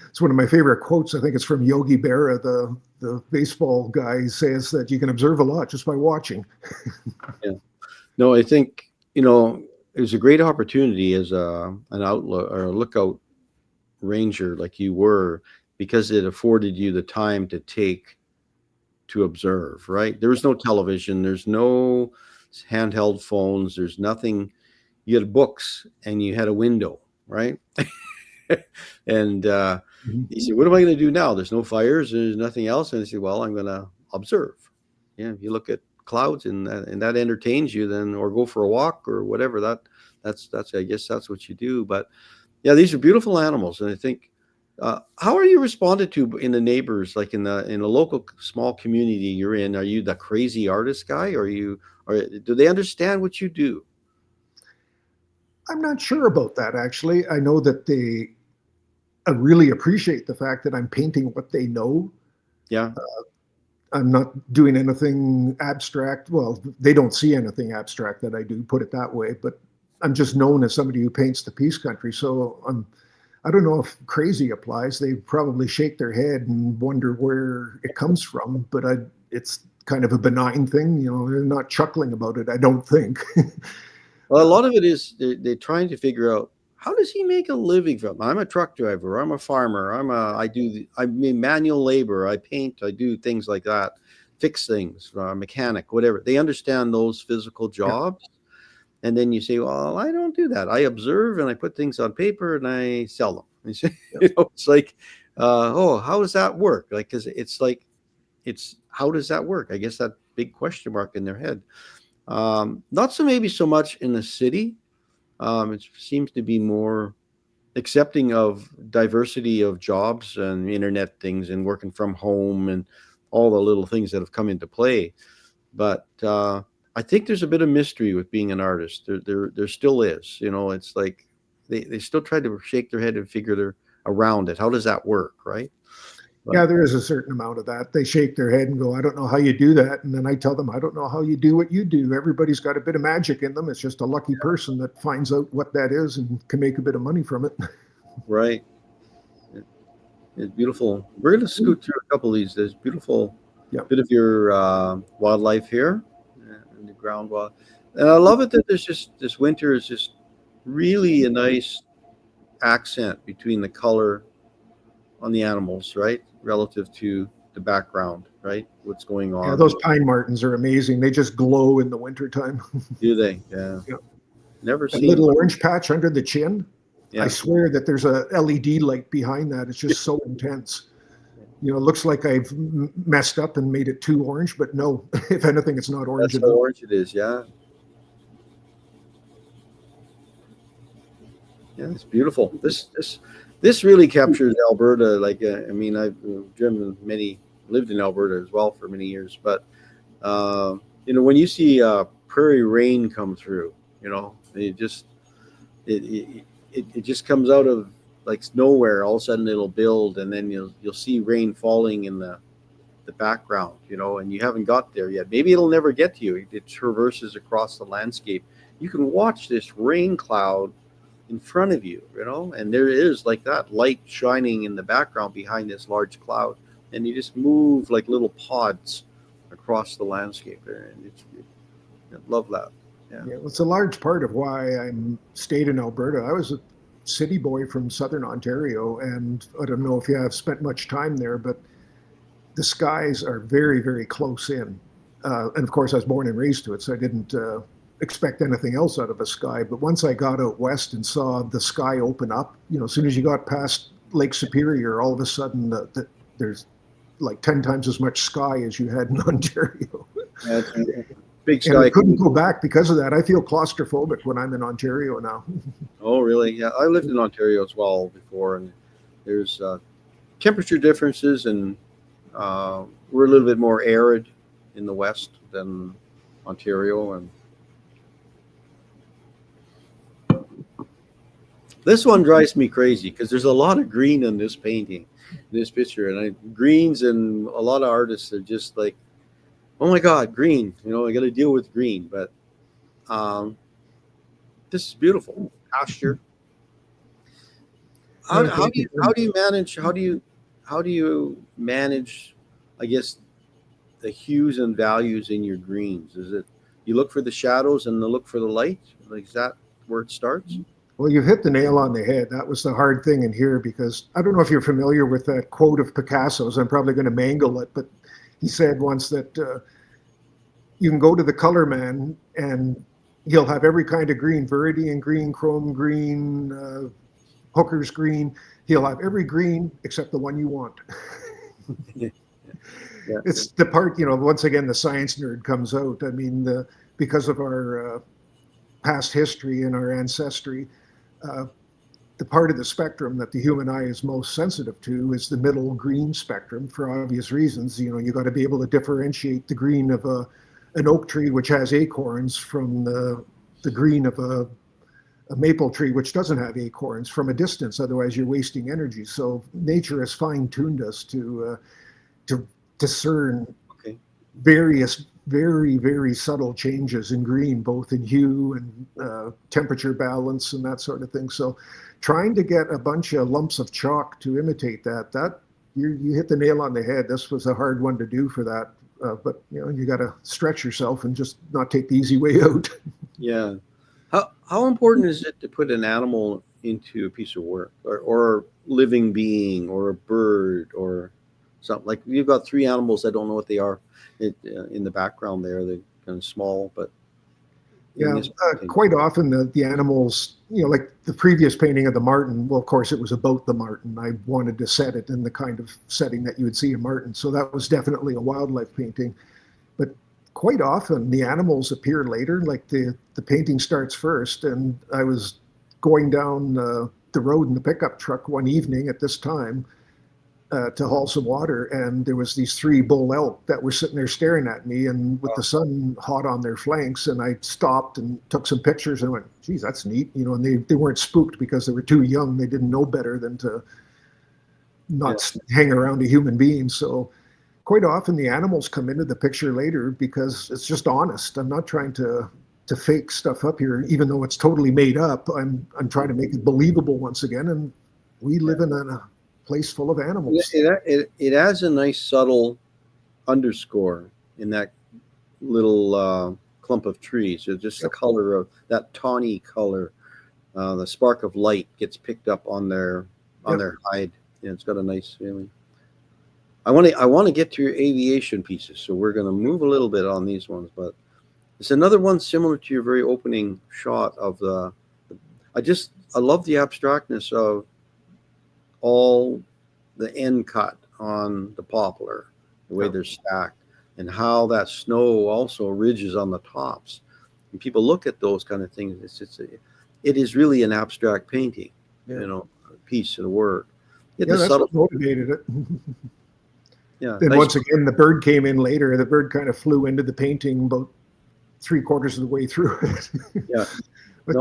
It's one of my favorite quotes. I think it's from Yogi Berra, the baseball guy. He says that you can observe a lot just by watching. Yeah. No, I think, it was a great opportunity as an outlook or a lookout ranger like you were, because it afforded you the time to observe, right? There was no television, there's no handheld phones, there's nothing. You had books and you had a window, right? And you said, what am I going to do now? There's no fires, there's nothing else. And I said, well, I'm going to observe. Yeah, if you look at clouds and that entertains you, then, or go for a walk or whatever, that's I guess that's what you do. But yeah, these are beautiful animals. And I think, how are you responded to in the neighbors, like in a local small community you're in? Are you the crazy artist guy, or do they understand what you do? I'm not sure about that, actually. I know that they really appreciate the fact that I'm painting what they know. Yeah. I'm not doing anything abstract. Well, they don't see anything abstract that I do, put it that way, but I'm just known as somebody who paints the peace country. So I don't know if crazy applies. They probably shake their head and wonder where it comes from, but it's kind of a benign thing. They're not chuckling about it, I don't think. Well, a lot of it is they're trying to figure out, how does he make a living from? I'm a truck driver. I'm a farmer. I mean, manual labor. I paint. I do things like that, fix things, mechanic, whatever. They understand those physical jobs. Yeah. And then you say, well, I don't do that. I observe and I put things on paper and I sell them. And say, it's like, oh, how does that work? Like, because how does that work? I guess that big question mark in their head. Not maybe so much in the city. It seems to be more accepting of diversity of jobs and internet things and working from home and all the little things that have come into play. But I think there's a bit of mystery with being an artist. There still is. It's like they still try to shake their head and figure around it. How does that work, right? Yeah, there is a certain amount of that. They shake their head and go, I don't know how you do that. And then I tell them, I don't know how you do what you do. Everybody's got a bit of magic in them. It's just a lucky person that finds out what that is and can make a bit of money from it. Right. It's beautiful. We're going to scoot through a couple of these. There's beautiful bit of your wildlife here and the ground wild. And I love it that there's just, this winter is just really a nice accent between the color on the animals, right, relative to the background, right, what's going on. Yeah, those pine martens are amazing. They just glow in the wintertime. Do they? Yeah. Never seen a little orange patch under the chin. Yeah. I swear that there's a LED light behind that. It's just so intense. It looks like I've messed up and made it too orange, but no, if anything, it's not orange. That's how orange it is. Yeah. Yeah, it's beautiful. This really captures Alberta. Like, I mean, I've lived in Alberta as well for many years. But when you see prairie rain come through, it just comes out of like nowhere. All of a sudden, it'll build, and then you'll see rain falling in the background, and you haven't got there yet. Maybe it'll never get to you. It traverses across the landscape. You can watch this rain cloud in front of you, and there is like that light shining in the background behind this large cloud, and you just move like little pods across the landscape, and I love that. Yeah, it's a large part of why I stayed in Alberta. I was a city boy from southern Ontario, and I don't know if you have spent much time there, but the skies are very, very close in, and of course I was born and raised to it, so I didn't expect anything else out of a sky. But once I got out west and saw the sky open up, as soon as you got past Lake Superior, all of a sudden there's like 10 times as much sky as you had in Ontario. Yeah, big sky. And I couldn't go back because of that. I feel claustrophobic when I'm in Ontario now. Oh, really? Yeah, I lived in Ontario as well before, and there's temperature differences, and we're a little bit more arid in the west than Ontario. And this one drives me crazy because there's a lot of green in this painting, this picture, and greens, and a lot of artists are just like, oh my God, green, I got to deal with green. But this is beautiful. Pasture. how do you manage, I guess, the hues and values in your greens? Is it you look for the shadows and look for the light? Like, is that where it starts? Well, you've hit the nail on the head. That was the hard thing in here, because I don't know if you're familiar with that quote of Picasso's. I'm probably going to mangle it, but he said once that you can go to the color man and he'll have every kind of green, viridian green, chrome green, hooker's green. He'll have every green except the one you want. Yeah. It's the part, once again, the science nerd comes out. I mean, because of our past history and our ancestry, the part of the spectrum that the human eye is most sensitive to is the middle green spectrum, for obvious reasons. You got to be able to differentiate the green of an oak tree, which has acorns, from the green of a maple tree, which doesn't have acorns, from a distance. Otherwise, you're wasting energy. So nature has fine-tuned us to discern various very, very subtle changes in green, both in hue and temperature balance and that sort of thing. So trying to get a bunch of lumps of chalk to imitate that you hit the nail on the head. This was a hard one to do for that. But you got to stretch yourself and just not take the easy way out. Yeah. How important is it to put an animal into a piece of work, or living being, or a bird, or something? Like, you've got three animals. I don't know what they are in the background there. They're kind of small, but quite often the animals, like the previous painting of the marten. Well, of course, it was about the marten. I wanted to set it in the kind of setting that you would see a marten, so that was definitely a wildlife painting. But quite often the animals appear later. Like the painting starts first, and I was going down the road in the pickup truck one evening at this time to haul some water, and there was these three bull elk that were sitting there staring at me, and with the sun hot on their flanks. And I stopped and took some pictures and went, geez, that's neat. And they weren't spooked because they were too young. They didn't know better than to not hang around a human being. So quite often the animals come into the picture later because it's just honest. I'm not trying to fake stuff up here, even though it's totally made up. I'm trying to make it believable once again. And we live in a place full of animals. It adds a nice subtle underscore in that little clump of trees. So just the color of that tawny color, the spark of light gets picked up on their hide. Yeah, it's got a nice feeling. I want to get to your aviation pieces, so we're going to move a little bit on these ones, but it's another one similar to your very opening shot of I love the abstractness of all the end cut on the poplar, the way they're stacked, and how that snow also ridges on the tops. And people look at those kind of things. It is really an abstract painting, a piece of work. That's what motivated it. Yeah. And once again, the bird came in later. The bird kind of flew into the painting about 3/4 of the way through it. Yeah. But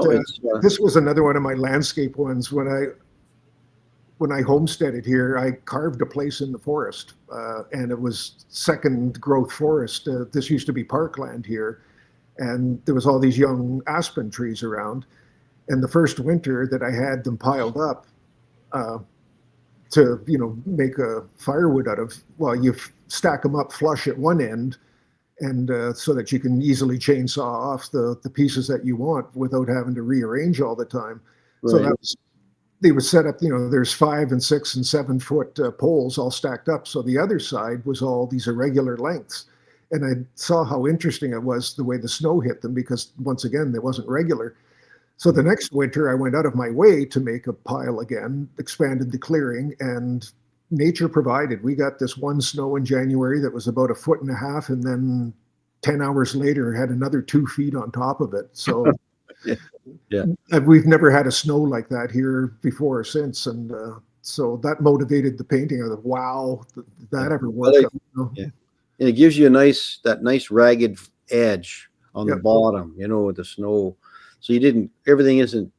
this was another one of my landscape ones. When I homesteaded here, I carved a place in the forest, and it was second growth forest. This used to be parkland here, and there was all these young aspen trees around. And the first winter that I had them piled up to make a firewood out of, well, you stack them up flush at one end, and so that you can easily chainsaw off the pieces that you want without having to rearrange all the time. Right. So they were set up, there's 5 and 6 and 7 foot poles all stacked up. So the other side was all these irregular lengths. And I saw how interesting it was the way the snow hit them, because once again, it wasn't regular. So the next winter I went out of my way to make a pile again, expanded the clearing, and nature provided. We got this one snow in January that was about 1.5 feet, and then 10 hours later had another 2 feet on top of it. So we've never had a snow like that here before or since. And so that motivated the painting. I thought, wow, that ever worked. Yeah. And it gives you that nice ragged edge on the bottom, with the snow. So everything isn't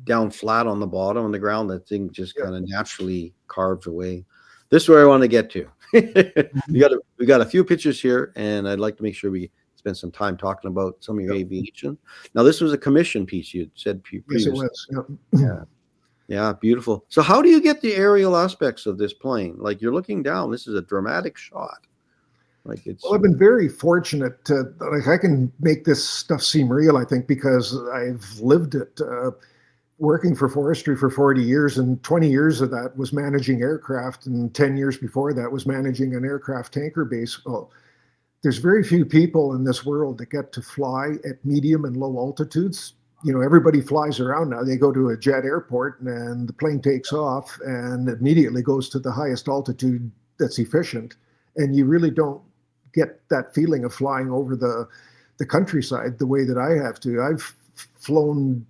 down flat on the bottom on the ground. That thing just kind of naturally carves away. This is where I want to get to. We got a few pictures here, and I'd like to make sure we spend some time talking about some of your aviation. Now, this was a commission piece you said previously. Yes, it was. Yeah. Yeah, beautiful. So how do you get the aerial aspects of this plane? Like you're looking down, this is a dramatic shot. Like it's Well, I've been very fortunate to, like, I can make this stuff seem real, I think, because I've lived it. Working for forestry for 40 years, and 20 years of that was managing aircraft, and 10 years before that was managing an aircraft tanker base. Well, there's very few people in this world that get to fly at medium and low altitudes. You know, everybody flies around now. They go to a jet airport and the plane takes off and immediately goes to the highest altitude that's efficient. And you really don't get that feeling of flying over the countryside the way that I have to. I've flown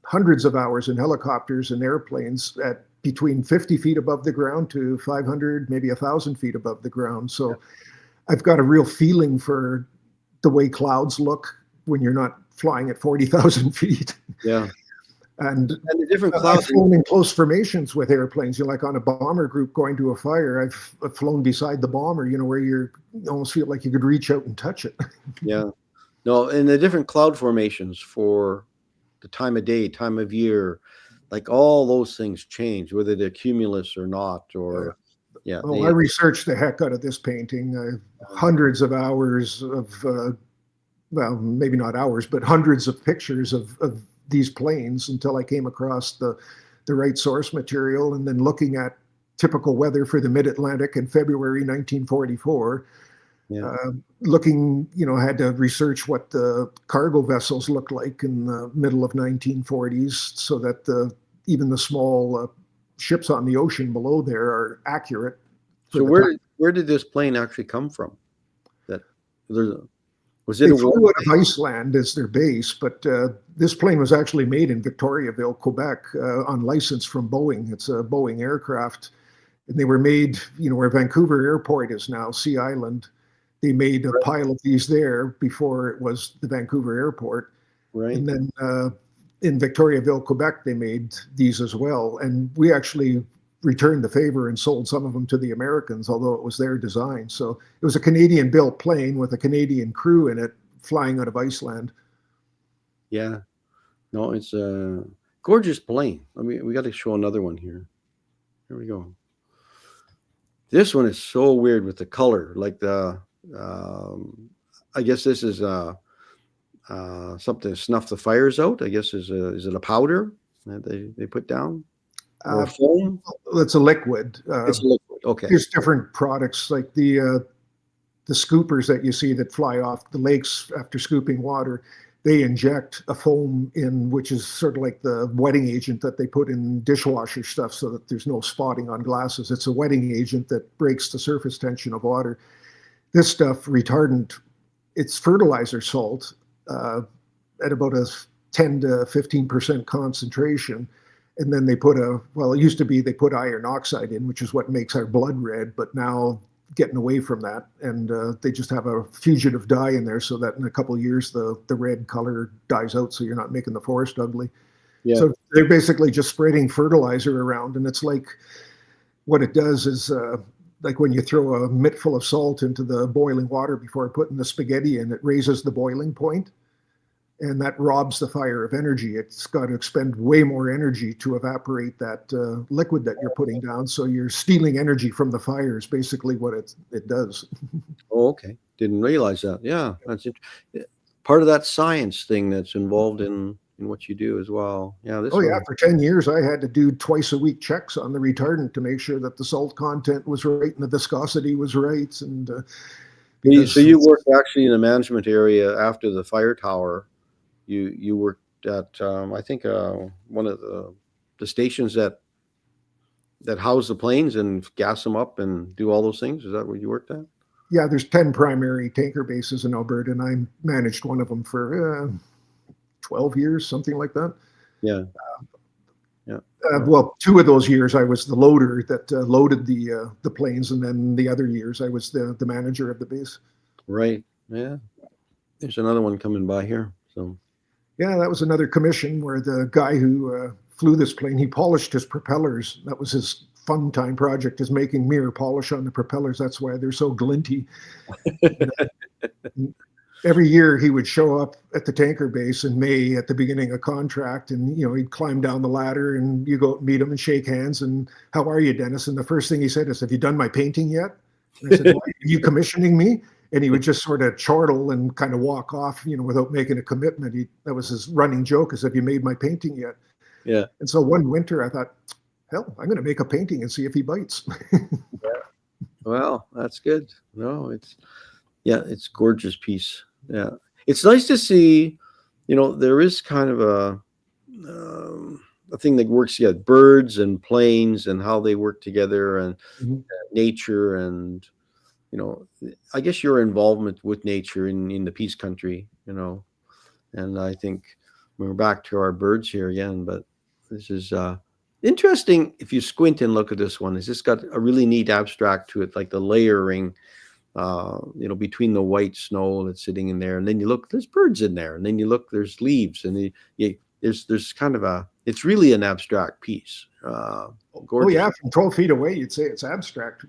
hundreds of hours in helicopters and airplanes at between 50 feet above the ground to 500, maybe 1,000 feet above the ground. So I've got a real feeling for the way clouds look when you're not flying at 40,000 feet. yeah. And the different I've clouds. flown in close formations with airplanes. You're like on a bomber group going to a fire. I've flown beside the bomber, you know, where you almost feel like you could reach out and touch it. Yeah. No, and the different cloud formations for the time of day, time of year, like all those things change, whether they're cumulus or not, or yeah. Oh, I researched the heck out of this painting. Hundreds of hours of, well, maybe not hours, but hundreds of pictures of these planes until I came across the right source material, and then looking at typical weather for the mid-Atlantic in February 1944. Yeah. Looking, you know, I had to research what the cargo vessels looked like in the middle of 1940s, so that even the small ships on the ocean below there are accurate. So where did this plane actually come from? That was it? They flew out of Iceland as their base, but this plane was actually made in Victoriaville, Quebec, on license from Boeing. It's a Boeing aircraft, and they were made, you know, where Vancouver Airport is now, Sea Island. They made a pile of these there before it was the Vancouver Airport. Right. And then in Victoriaville, Quebec, they made these as well. And we actually returned the favor and sold some of them to the Americans, although it was their design. So it was a Canadian-built plane with a Canadian crew in it flying out of Iceland. Yeah. No, it's a gorgeous plane. I mean, we got to show another one here. Here we go. This one is so weird with the color, like the I guess this is something to snuff the fires out. I guess is it a powder that they put down, or foam? It's a liquid. It's a liquid. Okay. There's different products like the scoopers that you see that fly off the lakes after scooping water. They inject a foam in, which is sort of like the wetting agent that they put in dishwasher stuff so that there's no spotting on glasses. It's a wetting agent that breaks the surface tension of water. This stuff, retardant, it's fertilizer salt at about a 10 to 15% concentration. And then they put it used to be they put iron oxide in, which is what makes our blood red, but now getting away from that. And they just have a fugitive dye in there so that in a couple of years, the red color dies out, so you're not making the forest ugly. Yeah. So they're basically just spreading fertilizer around. And it's like, what it does is, like when you throw a mitt full of salt into the boiling water before putting the spaghetti in, it raises the boiling point, and that robs the fire of energy. It's got to expend way more energy to evaporate that liquid that you're putting down. So you're stealing energy from the fire is basically what it does. Oh, okay. Didn't realize that. Yeah, that's it. Part of that science thing that's involved in what you do as well. Yeah. For 10 years, I had to do twice a week checks on the retardant to make sure that the salt content was right and the viscosity was right. And so you worked actually in the management area after the fire tower. You worked at I think one of the stations that house the planes and gas them up and do all those things. Is that where you worked at? Yeah, there's 10 primary tanker bases in Alberta, and I managed one of them for 12 years, something like that. Yeah. Well, 2 of those years I was the loader that loaded the planes, and then the other years I was the manager of the base. Right. Yeah. There's another one coming by here. So. Yeah, that was another commission where the guy who flew this plane, he polished his propellers. That was his fun time project, is making mirror polish on the propellers. That's why they're so glinty. every year he would show up at the tanker base in May at the beginning of contract, and he'd climb down the ladder, and you go meet him and shake hands, and how are you, Dennis? And the first thing he said is, "Have you done my painting yet?" And I said, "Why, are you commissioning me?" And he would just sort of chortle and kind of walk off, without making a commitment. That was his running joke, is, "Have you made my painting yet?" Yeah. And so one winter I thought, hell, I'm going to make a painting and see if he bites. Well, that's good. No, it's a gorgeous piece. Yeah. It's nice to see, there is kind of a thing that works, birds and planes and how they work together, and nature, and, I guess your involvement with nature in the Peace Country, and I think we're back to our birds here again, but this is interesting. If you squint and look at this one, it's just got a really neat abstract to it, like the layering, between the white snow that's sitting in there, and then you look, there's birds in there, and then you look, there's leaves, and there's kind of it's really an abstract piece. Gorgeous. Oh yeah, from 12 feet away, you'd say it's abstract.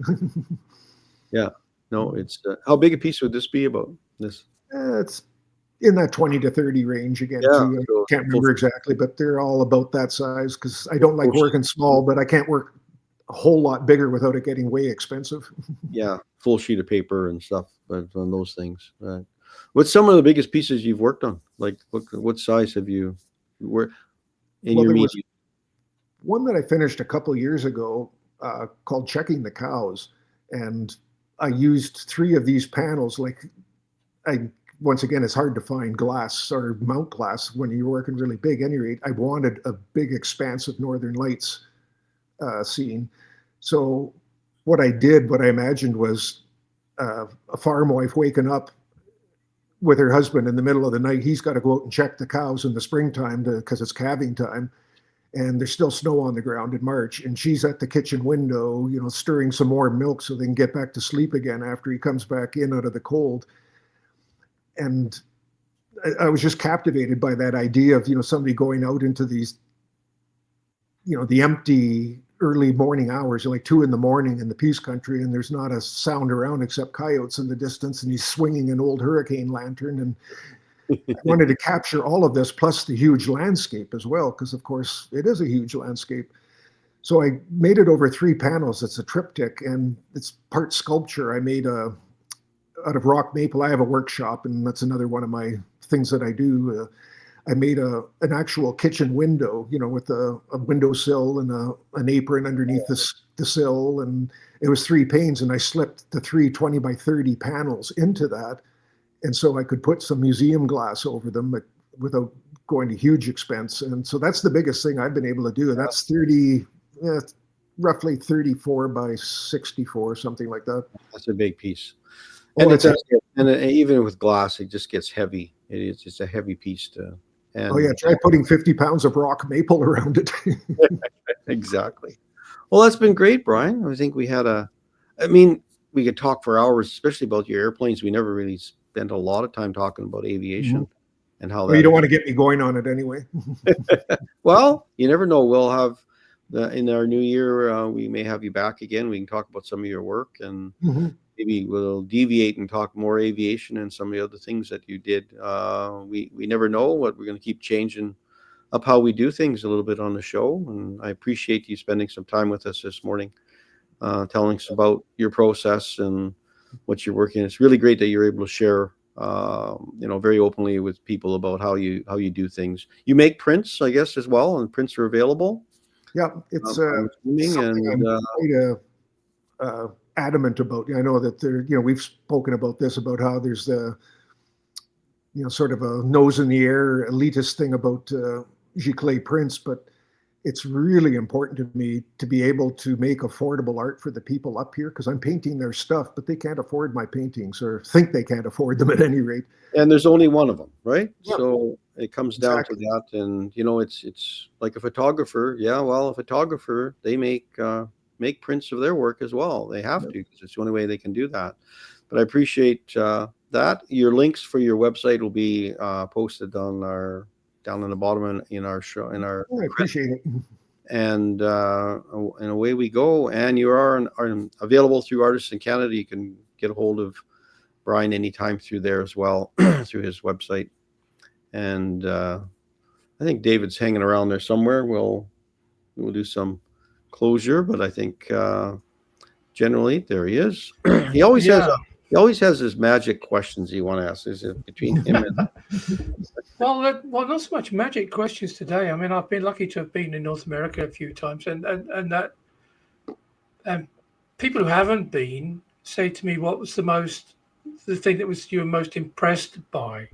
Yeah. No, it's how big a piece would this be about? This? It's in that 20 to 30 range again. Yeah, too. I can't remember exactly, but they're all about that size, because I don't like working small, but I can't work a whole lot bigger without it getting way expensive. Yeah, full sheet of paper and stuff, but on those things. What's some of the biggest pieces you've worked on? Like, what size have you worked in your medium? One that I finished a couple of years ago called Checking the Cows, and I used 3 of these panels. Once again, it's hard to find glass or mount glass when you're working really big. At any rate, I wanted a big expanse of Northern Lights scene. So what I imagined was a farm wife waking up with her husband in the middle of the night. He's got to go out and check the cows in the springtime because it's calving time. And there's still snow on the ground in March, and she's at the kitchen window, stirring some more milk so they can get back to sleep again after he comes back in out of the cold. And I was just captivated by that idea of, somebody going out into these, the empty early morning hours, like 2 a.m. in the Peace Country, and there's not a sound around except coyotes in the distance, and he's swinging an old hurricane lantern. And I wanted to capture all of this, plus the huge landscape as well, because of course it is a huge landscape. So I made it over 3 panels. It's a triptych, and it's part sculpture. I made out of rock maple. I have a workshop, and that's another one of my things that I do. I made an actual kitchen window, with a windowsill and an apron underneath the sill, and it was 3 panes, and I slipped the 3 20 by 30 panels into that. And so I could put some museum glass over them without going to huge expense. And so that's the biggest thing I've been able to do. And that's roughly 34 by 64, something like that. That's a big piece. And even with glass, it just gets heavy. It's just a heavy piece try putting 50 pounds of rock maple around it. Exactly. Well, that's been great, Brian. I think we could talk for hours, especially about your airplanes. We never really spent a lot of time talking about aviation and how you don't want to get me going on it anyway. Well, you never know. We'll have in our new year, we may have you back again. We can talk about some of your work, and maybe we'll deviate and talk more aviation and some of the other things that you did. We never know what we're going to keep changing up how we do things a little bit on the show. And I appreciate you spending some time with us this morning, telling us about your process and what you're working. It's really great that you're able to share, very openly with people about how you do things. You make prints, I guess, as well, and prints are available. Yeah, it's something I'm quite adamant about. I know that we've spoken about this, about how there's sort of a nose in the air elitist thing about giclée prints, but it's really important to me to be able to make affordable art for the people up here, because I'm painting their stuff, but they can't afford my paintings, or think they can't afford them at any rate. And there's only one of them, right? Yeah. So it comes down to that. And, it's like a photographer. Yeah, well, a photographer, they make prints of their work as well. They have to, because it's the only way they can do that. But I appreciate that. Your links for your website will be posted down in the bottom in our show. I appreciate it. And away we go. And you are available through Artists in Canada. You can get a hold of Brian anytime through there as well, through his website. And I think David's hanging around there somewhere. We'll do some closure, but I think generally there he is. He always has his magic questions he want to ask. Is it between him and? Well, not so much magic questions today. I mean, I've been lucky to have been in North America a few times, and that people who haven't been say to me, "What was the thing that you were most impressed by?"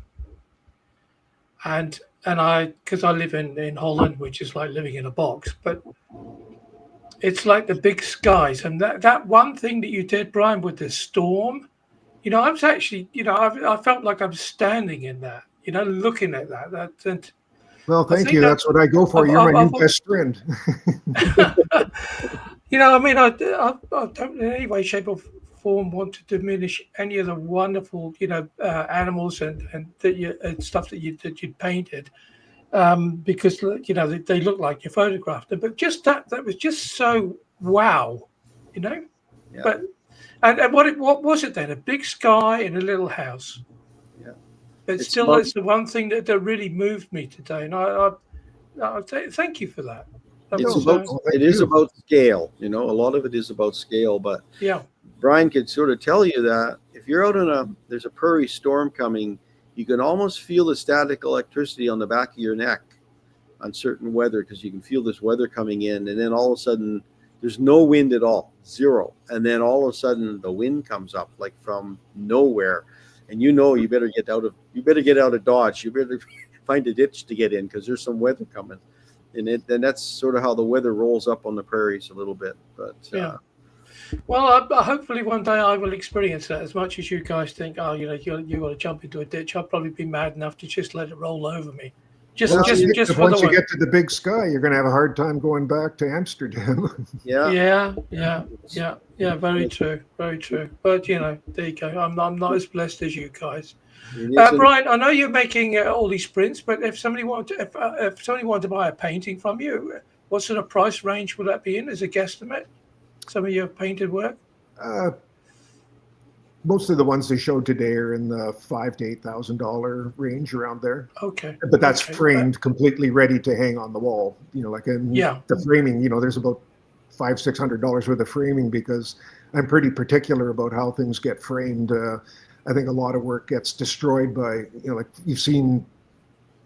And because I live in Holland, which is like living in a box, but it's like the big skies, and that one thing that you did, Brian, with the storm. I was actually, I felt like I'm standing in that. Looking at that. And well, thank you. That's what I go for. You're my new best friend. I mean, I don't in any way, shape, or form want to diminish any of the wonderful, animals and stuff that you painted, because they look like you photographed them. But just that was just so wow, Yeah. But and what was it then? A big sky in a little house. Yeah. It's the one thing that really moved me today, and I thank you for that. It is about scale. A lot of it is about scale. But yeah, Brian could sort of tell you that if you're out there's a prairie storm coming, you can almost feel the static electricity on the back of your neck on certain weather, because you can feel this weather coming in, and then all of a sudden there's no wind at all, zero, and then all of a sudden the wind comes up like from nowhere, and you better get out of Dodge. You better find a ditch to get in, because there's some weather coming, and that's sort of how the weather rolls up on the prairies a little bit. But yeah. Well, hopefully one day I will experience that. As much as you guys think, you want to jump into a ditch, I'll probably be mad enough to just let it roll over me. Just once for you the get to the big sky, you're going to have a hard time going back to Amsterdam. Yeah. Very true. But there you go. I'm not as blessed as you guys. Brian, I know you're making all these prints, but if somebody wanted to buy a painting from you, what sort of price range would that be in as a guesstimate? Some of your painted work? Most of the ones they showed today are in the $5,000 to $8,000 range, around there. Okay. But that's framed, completely ready to hang on the wall. The framing. There's about $500-600 worth of framing, because I'm pretty particular about how things get framed. I think a lot of work gets destroyed by, like you've seen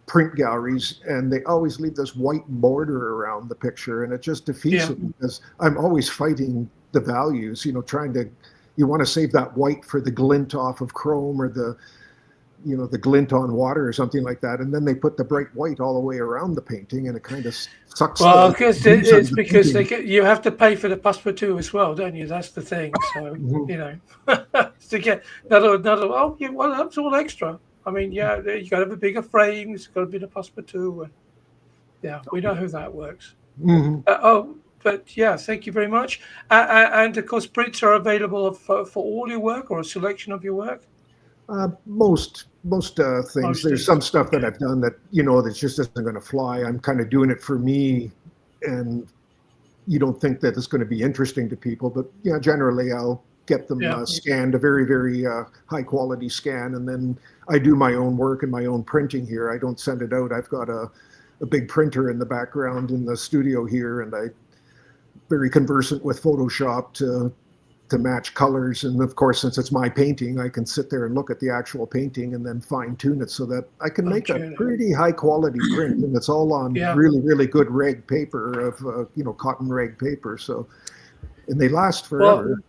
print galleries, and they always leave this white border around the picture, and it just defeats it, because I'm always fighting the values, you want to save that white for the glint off of chrome, or the glint on water or something like that, and then they put the bright white all the way around the painting, and it kind of sucks. Well, because you have to pay for the passepartout as well, don't you? That's the thing. So to get another. Well, that's all extra. I mean, you got to have a bigger frame. It's got to be the passepartout. We know how that works. Mm-hmm. But thank you very much. And of course, prints are available for all your work, or a selection of your work. Most things. There's some stuff that I've done that that just isn't going to fly. I'm kind of doing it for me, and you don't think that it's going to be interesting to people. But generally I'll get them scanned, a very, very high quality scan, and then I do my own work and my own printing here. I don't send it out. I've got a big printer in the background in the studio here, and I'm very conversant with Photoshop to match colors. And of course, since it's my painting, I can sit there and look at the actual painting and then fine tune it so that I can make a pretty high quality print. And it's all on really, really good rag paper of, cotton rag paper. So, and they last forever.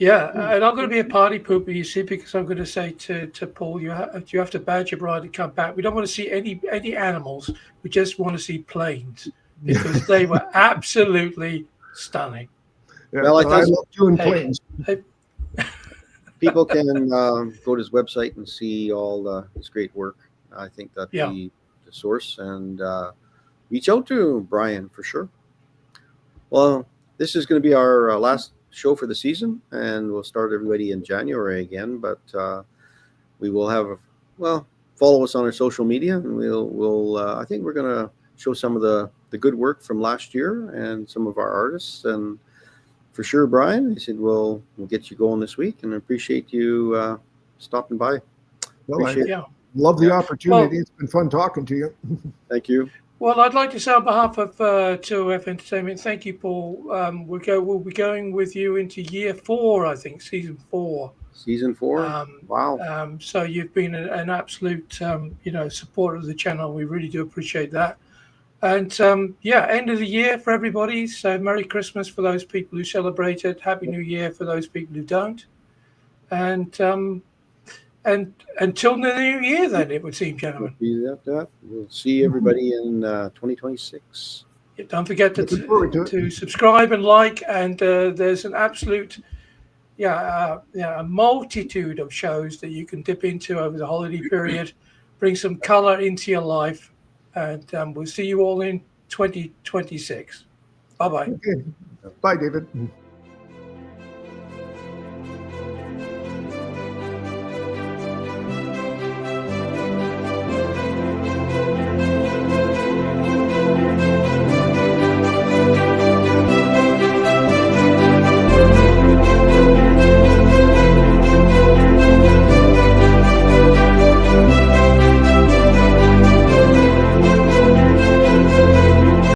And I'm going to be a party pooper, you see, because I'm going to say to Paul, you have to badge your bride to come back. We don't want to see any animals. We just want to see planes, because they were absolutely stunning. Yeah, well, I love doing planes. People can go to his website and see all his great work. I think that'd be the source, and reach out to Brian for sure. Well, this is going to be our last show for the season, and we'll start everybody in January again. But we will have follow us on our social media, and we'll I think we're going to show some of the good work from last year and some of our artists. And for sure, Brian, I said we'll get you going this week, and I appreciate you stopping by. Well, I Appreciate it. Yeah. love the Yeah. opportunity. Well- It's been fun talking to you. Thank you. Well, I'd like to say on behalf of 2OF Entertainment, thank you, Paul. We'll be going with you into year 4, I think, season 4. Season 4. Wow. So you've been an absolute, supporter of the channel. We really do appreciate that. And end of the year for everybody. So Merry Christmas for those people who celebrate it. Happy New Year for those people who don't. And until the new year, then it would seem, gentlemen. We'll see everybody in 2026. Don't forget Looking forward to it. to subscribe and like. And there's an absolute, a multitude of shows that you can dip into over the holiday period. Bring some color into your life. And we'll see you all in 2026. Bye-bye. Okay. Bye, David.